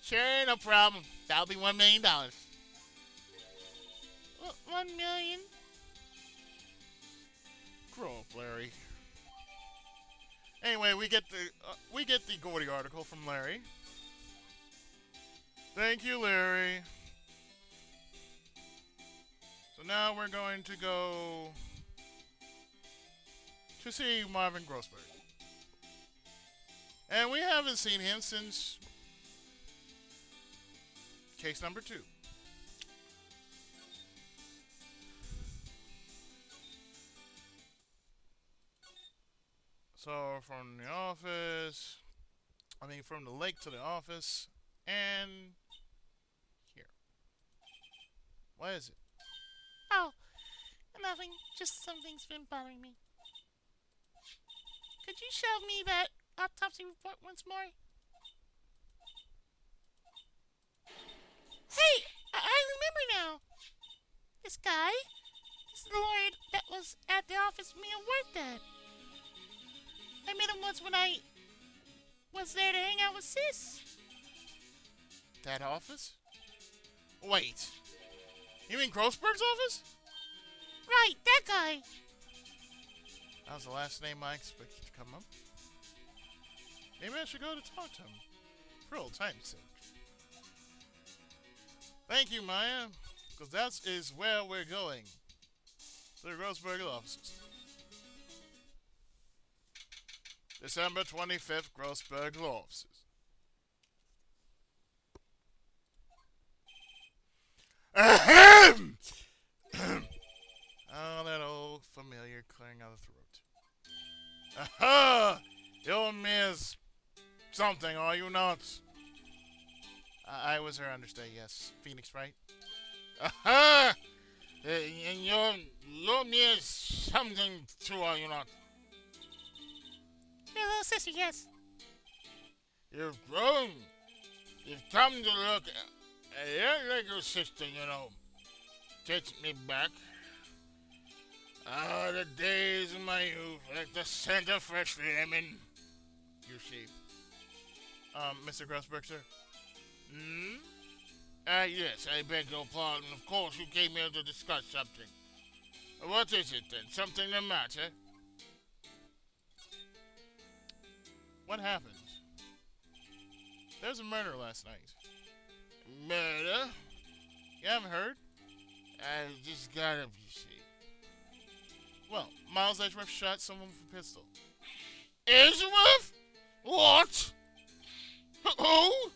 Sure, no problem. That'll be $1 million. 1 million? Grow up, Larry. Anyway, we get the Gordy article from Larry. Thank you, Larry. So now we're going to go to see Marvin Grossberg. And we haven't seen him since case number 2. So from the office, from the lake to the office, and here. What is it? Oh, nothing. Just something's been bothering me. Could you show me that autopsy report once more? Hey, I remember now. This guy, this is the lawyer that was at the office me and worked at. I met him once when I was there to hang out with Sis. That office? Wait. You mean Grossberg's office? Right, that guy. That was the last name I expected to come up. Maybe I should go to talk to him. For old time's sake. Thank you, Maya. Because that is where we're going. To the Grossberg offices. December 25th, Grossberg offices. Ahem! Oh, that old familiar clearing out the throat. Aha! You'll miss something, are you not? I was her understudy, yes. Phoenix, right? Aha! And you'll miss something too, are you not? Your little sister, yes. You've grown. You've come to look at your little sister, you know. Takes me back. Ah, the days of my youth, like the scent of fresh lemon. You see. Mr. Grossberg, sir? Yes, I beg your pardon. Of course, you came here to discuss something. What is it, then? Something the matter? What happened? There was a murder last night. Murder? You haven't heard? I just got up, you see. Well, Miles Edgeworth shot someone with a pistol. Edgeworth? What? Who?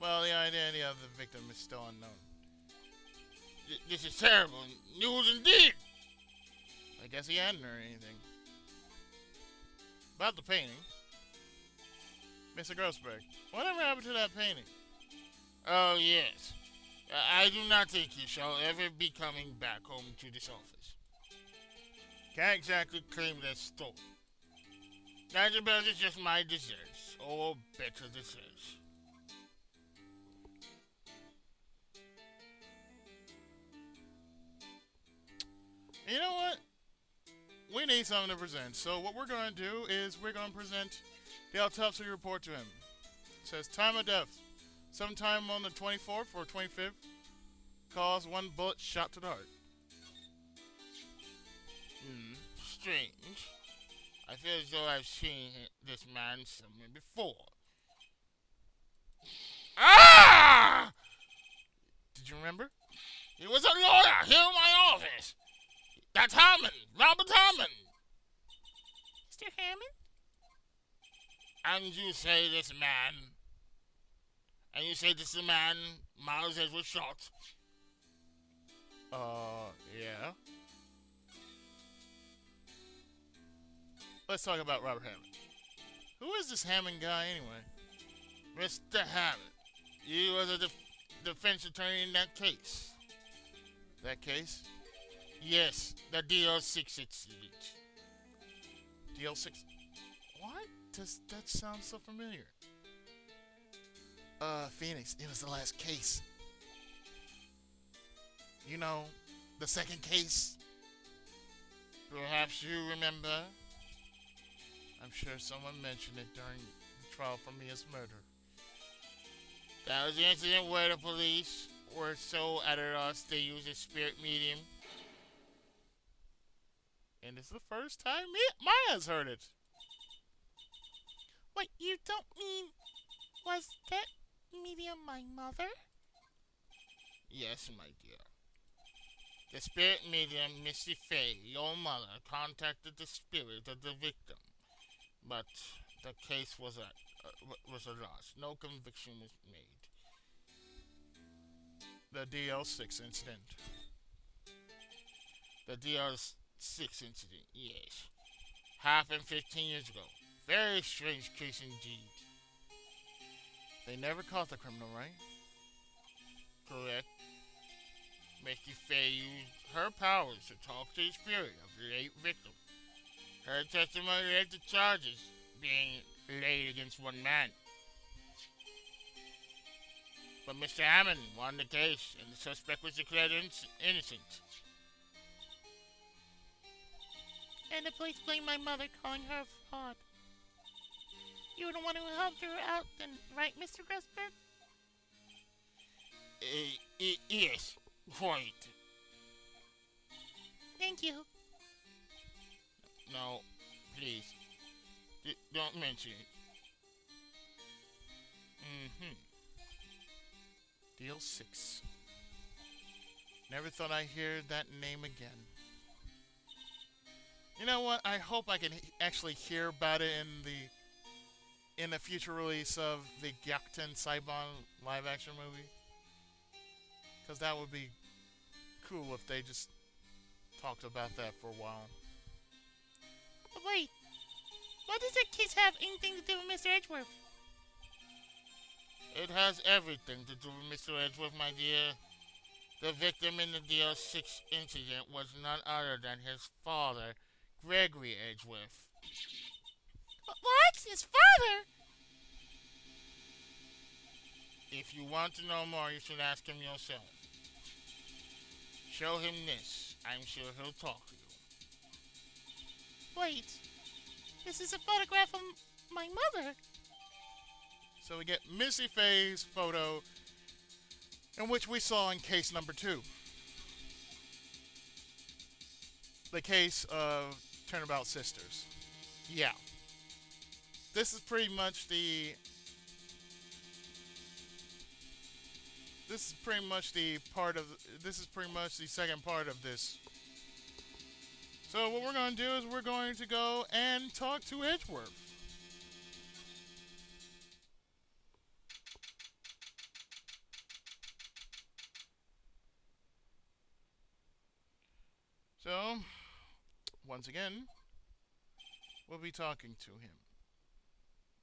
Well, the identity of the victim is still unknown. This is terrible news indeed. I guess he hadn't heard anything. About the painting. Mr. Grossberg, whatever happened to that painting? Oh, yes. I do not think you shall ever be coming back home to this office. Can't exactly claim that stolen. That's about it, just my deserts, or better deserts. we need something to present. So what we're going to do is we're going to present the autopsy report to him. It says time of death, sometime on the 24th or 25th, cause one bullet shot to the heart. Strange. I feel as though I've seen this man somewhere before. Ah! Did you remember? He was a lawyer here in my office. That's Hammond, Robert Hammond. Mr. Hammond? And you say this man, Miles Edgeworth shot. Yeah. Let's talk about Robert Hammond. Who is this Hammond guy anyway? Mr. Hammond, you were the defense attorney in that case. That case? Yes, the DL6 incident. DL6. Why does that sound so familiar? Phoenix, it was the last case. You know, the second case. Perhaps you remember. I'm sure someone mentioned it during the trial for Mia's murder. That was the incident where the police were so at us they used a spirit medium. And it's the first time Maya's heard it. Wait, you don't mean... Was that medium my mother? Yes, my dear. The spirit medium, Missy Fay, your mother, contacted the spirit of the victim. But the case was a loss. No conviction was made. The DL6 incident. The DL6 incident, yes. Happened 15 years ago. Very strange case indeed. They never caught the criminal, right? Correct. Missy Fay used her powers to talk to the spirit of the late victim. Her testimony led to charges being laid against one man. But Mr. Hammond won the case, and the suspect was declared innocent. And the police blame my mother, calling her a fraud. You were the one who helped her out, then, right, Mr. Gressberg? Yes, right. Thank you. No, please. Don't mention it. DL6. Never thought I'd hear that name again. You know what? I hope I can actually hear about it in the future release of the Gyakuten Saibon live-action movie. Because that would be cool if they just talked about that for a while. Wait, what does that case have anything to do with Mr. Edgeworth? It has everything to do with Mr. Edgeworth, my dear. The victim in the DL6 incident was none other than his father, Gregory Edgeworth. What? His father? If you want to know more, you should ask him yourself. Show him this. I'm sure he'll talk to you. Wait, this is a photograph of my mother. So we get Missy Faye's photo, in which we saw in case number 2. The case of Turnabout Sisters. Yeah. This is pretty much the second part of this. So what we're going to do is we're going to go and talk to Edgeworth. So, once again, we'll be talking to him.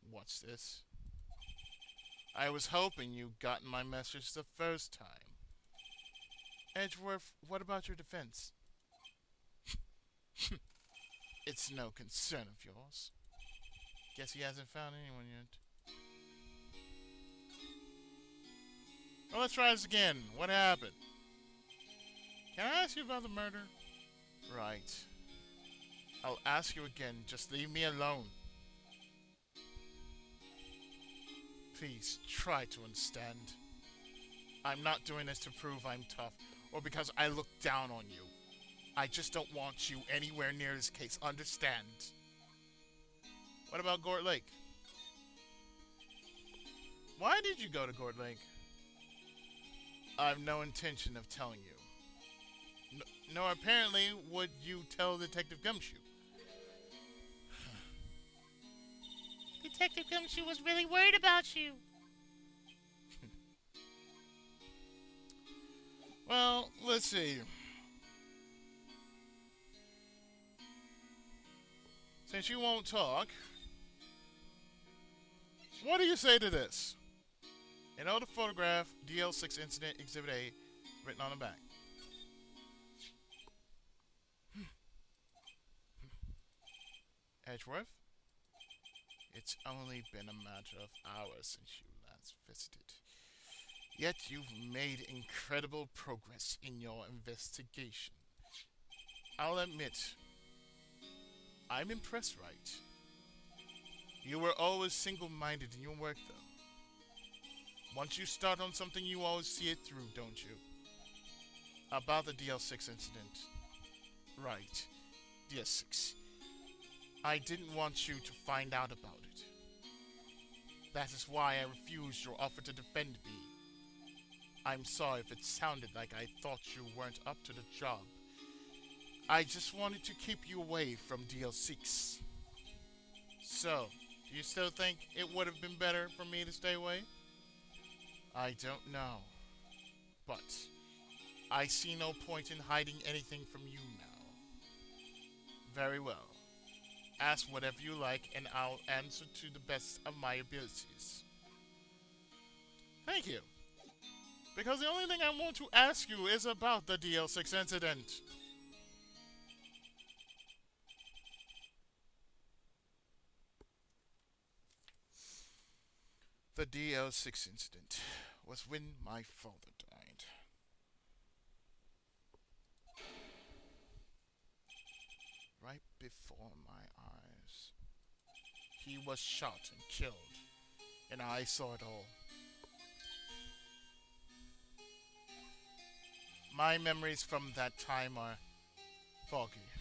What's this? I was hoping you'd gotten my message the first time. Edgeworth, what about your defense? It's no concern of yours. Guess he hasn't found anyone yet. Well, let's try this again. What happened? Can I ask you about the murder? Right. I'll ask you again, just leave me alone. Please, try to understand. I'm not doing this to prove I'm tough, or because I look down on you. I just don't want you anywhere near this case, understand? What about Gort Lake? Why did you go to Gort Lake? I've no intention of telling you. Nor apparently would you tell Detective Gumshoe. Detective Gumshoe was really worried about you. Well, let's see. Since you won't talk, what do you say to this? An older photograph, DL6 Incident Exhibit A, written on the back. Edgeworth? It's only been a matter of hours since you last visited. Yet you've made incredible progress in your investigation. I'll admit, I'm impressed, Wright. You were always single-minded in your work, though. Once you start on something, you always see it through, don't you? About the DL6 incident. Right. DL6. I didn't want you to find out about it. That is why I refused your offer to defend me. I'm sorry if it sounded like I thought you weren't up to the job. I just wanted to keep you away from DL6. So, do you still think it would have been better for me to stay away? I don't know. But I see no point in hiding anything from you now. Very well. Ask whatever you like and I'll answer to the best of my abilities. Thank you. Because the only thing I want to ask you is about the DL6 incident. The DL6 incident was when my father died. Right before my eyes. He was shot and killed, and I saw it all. My memories from that time are foggy.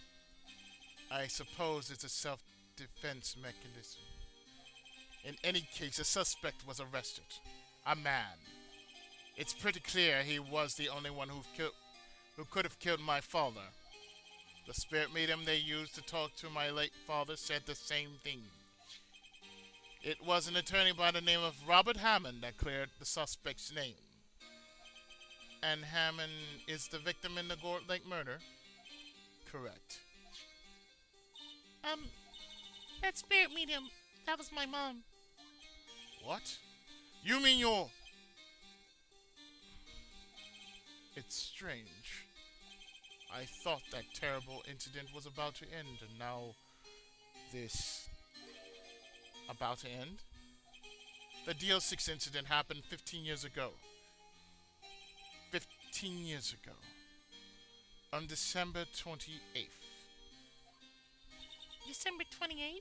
I suppose it's a self-defense mechanism. In any case, a suspect was arrested. A man. It's pretty clear he was the only one who could have killed my father. The spirit medium they used to talk to my late father said the same thing. It was an attorney by the name of Robert Hammond that cleared the suspect's name. And Hammond is the victim in the Gort Lake murder? Correct. That spirit medium, that was my mom. What? You mean you're... It's strange. I thought that terrible incident was about to end, and now this... About to end? The DL6 incident happened 15 years ago. 15 years ago. On December 28th. December 28th?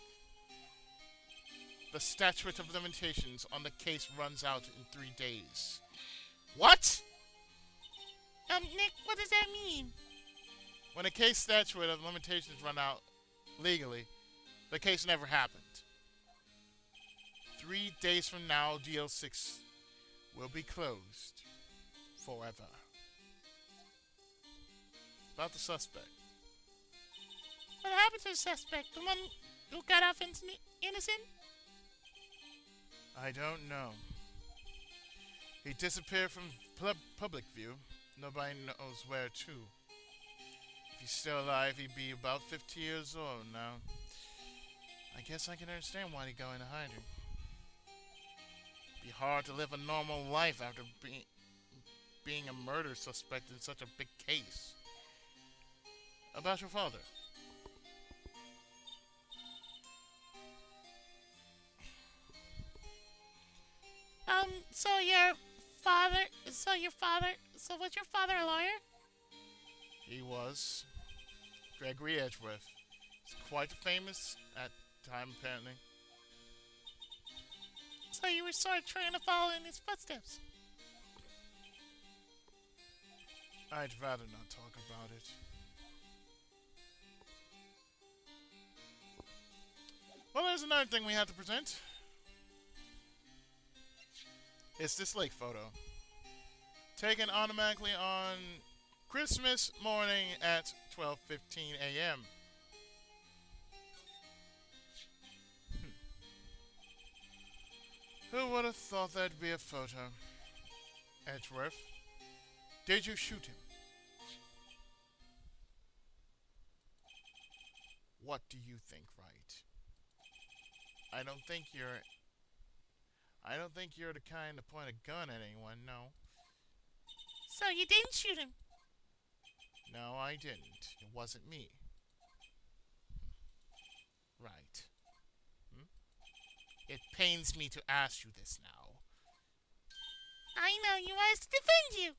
The statute of limitations on the case runs out in 3 days. What? Nick, what does that mean? When a case statute of limitations run out legally, the case never happened. 3 days from now, DL6 will be closed forever. About the suspect. What happened to the suspect? The one who got off innocent? I don't know. He disappeared from public view. Nobody knows where to. If he's still alive, he'd be about 50 years old now. I guess I can understand why he'd go into hiding. It'd be hard to live a normal life after being a murder suspect in such a big case. About your father. So was your father a lawyer? He was. Gregory Edgeworth. He's quite famous at the time, apparently. So you were sort of trying to follow in his footsteps. I'd rather not talk about it. Well, there's another thing we have to present. It's this lake photo. Taken automatically on Christmas morning at 12:15 a.m. Who would have thought that'd be a photo? Edgeworth, did you shoot him? What do you think, Wright? I don't think you're the kind to point a gun at anyone, no. So you didn't shoot him? No, I didn't. It wasn't me. Right. It pains me to ask you this now. I know you want us to defend you.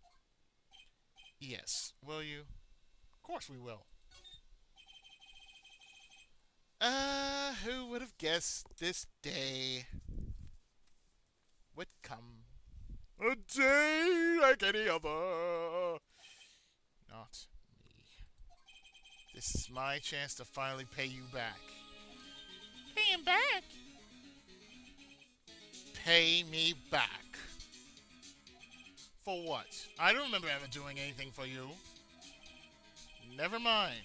Yes. Will you? Of course we will. Who would have guessed this day would come? A day like any other. Not me. This is my chance to finally pay you back. Pay him back? Pay me back. For what? I don't remember ever doing anything for you. Never mind.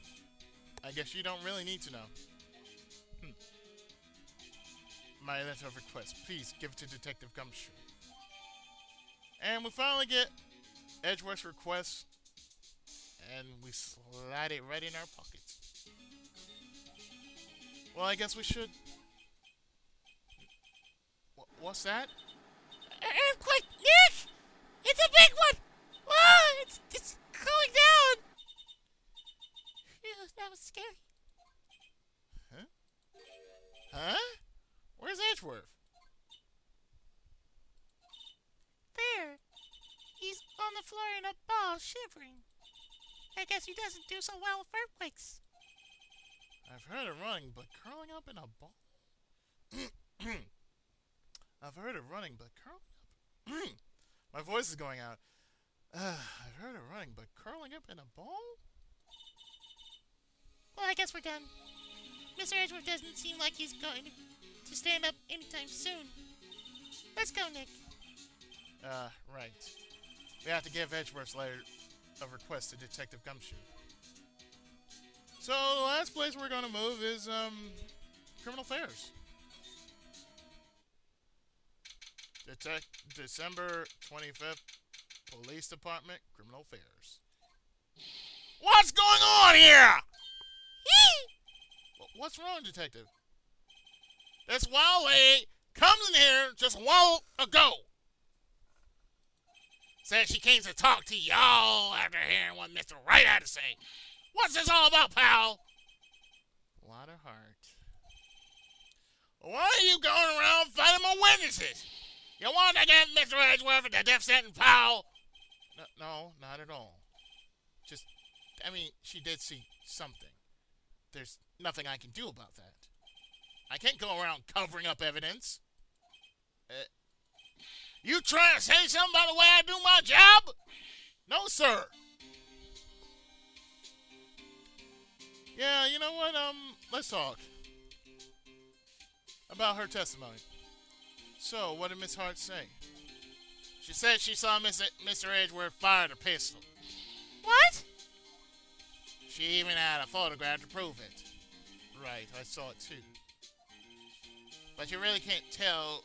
I guess you don't really need to know. My letter of request. Please give it to Detective Gumshoe. And we finally get Edgeworth's request, and we slide it right in our pockets. Well, I guess we should. What's that? Earthquake, Nick! It's a big one! Whoa! It's going down! Phew, that was scary. Huh? Huh? Where's Edgeworth? There. He's on the floor in a ball, shivering. I guess he doesn't do so well with earthquakes. I've heard of running, but curling up in a ball? I've heard of running, but curling up... My voice is going out. I've heard of running, but curling up in a ball? Well, I guess we're done. Mr. Edgeworth doesn't seem like he's going to stand up anytime soon. Let's go, Nick. Right. We have to give Edgeworth's letter of request to Detective Gumshoe. So, the last place we're going to move is, Criminal Affairs. December 25th, Police Department, Criminal Affairs. What's going on here? What's wrong, Detective? This wild lady comes in here just a while ago. Said she came to talk to y'all after hearing what Mr. Wright had to say. What's this all about, pal? A lot of heart. Why are you going around fighting my witnesses? You want to get Mr. Edgeworth the death sentence, pal? No, not at all. Just, she did see something. There's nothing I can do about that. I can't go around covering up evidence. You trying to say something about the way I do my job? No, sir. Yeah, you know what? Let's talk about her testimony. So, what did Miss Hart say? She said she saw Mr. Edgeworth fire the pistol. What? She even had a photograph to prove it. Right, I saw it too. But you really can't tell.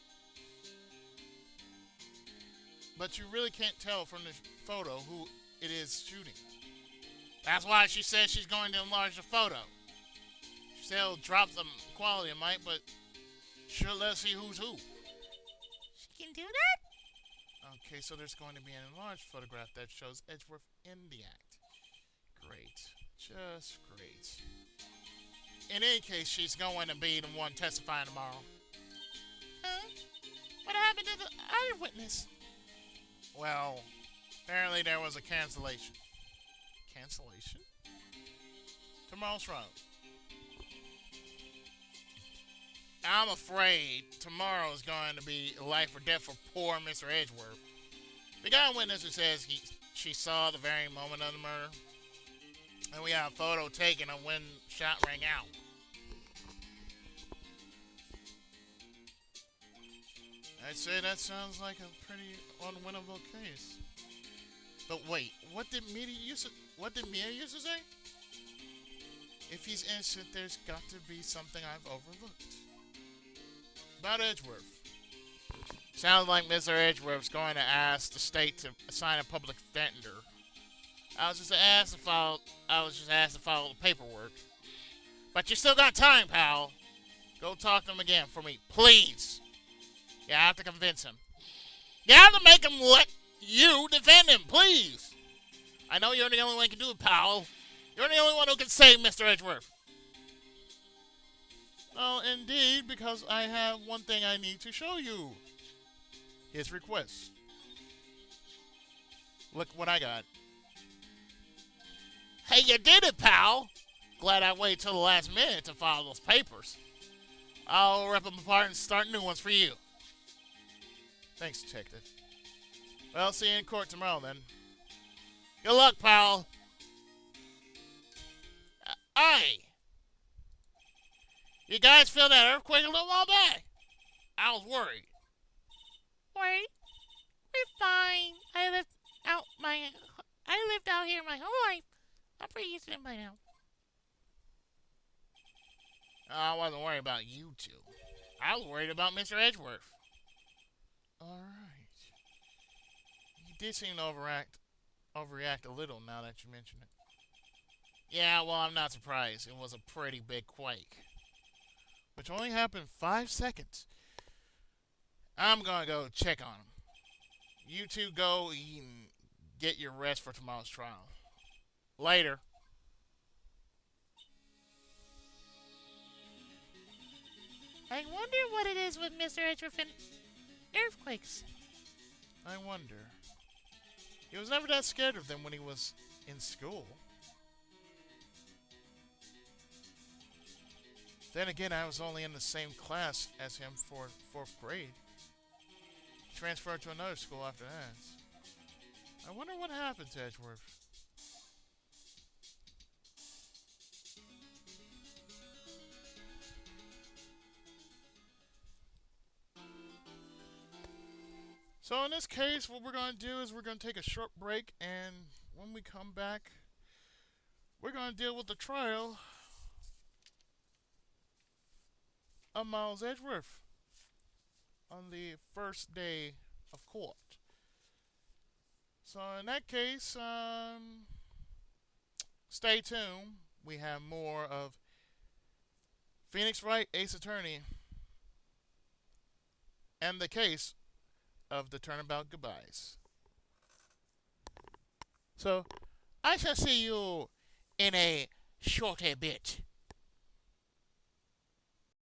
From the photo who it is shooting. That's why she says she's going to enlarge the photo. She said it'll drop the quality of might, but sure, let's see who's who. She can do that? Okay, so there's going to be an enlarged photograph that shows Edgeworth in the act. Great. Just great. In any case, she's going to be the one testifying tomorrow. Huh? What happened to the other witness? Well, apparently there was a cancellation. Cancellation? Tomorrow's trial. I'm afraid tomorrow is going to be life or death for poor Mr. Edgeworth. We got a witness who says she saw the very moment of the murder. And we got a photo taken of when shot rang out. I'd say that sounds like a pretty unwinnable case. But wait, what did Mia used to say? If he's innocent, there's got to be something I've overlooked. About Edgeworth. Sounds like Mr. Edgeworth's going to ask the state to assign a public defender. I was just asked to follow the paperwork. But you still got time, pal. Go talk to him again for me, please. You have to convince him. You have to make him let you defend him, please. I know you're the only one who can do it, pal. You're the only one who can save Mr. Edgeworth. Well, indeed, because I have one thing I need to show you. His request. Look what I got. Hey, you did it, pal. Glad I waited till the last minute to file those papers. I'll rip them apart and start new ones for you. Thanks, Detective. Well, I'll see you in court tomorrow, then. Good luck, pal. Hey! You guys feel that earthquake a little while back? I was worried. Wait, we're fine. I lived out here my whole life. I'm pretty used to it by now. I wasn't worried about you two. I was worried about Mr. Edgeworth. Alright. You did seem to overreact a little now that you mention it. Yeah, well, I'm not surprised. It was a pretty big quake. Which only happened 5 seconds. I'm gonna go check on him. You two go eat and get your rest for tomorrow's trial. Later. I wonder what it is with Mr. Edgeworth and earthquakes. I wonder. He was never that scared of them when he was in school. Then again, I was only in the same class as him for 4th grade. He transferred to another school after that. I wonder what happened to Edgeworth. So in this case, what we're going to do is we're going to take a short break, and when we come back, we're going to deal with the trial of Miles Edgeworth on the first day of court. So in that case, stay tuned. We have more of Phoenix Wright, Ace Attorney, and the case of the Turnabout Goodbyes. So, I shall see you in a shorter bit.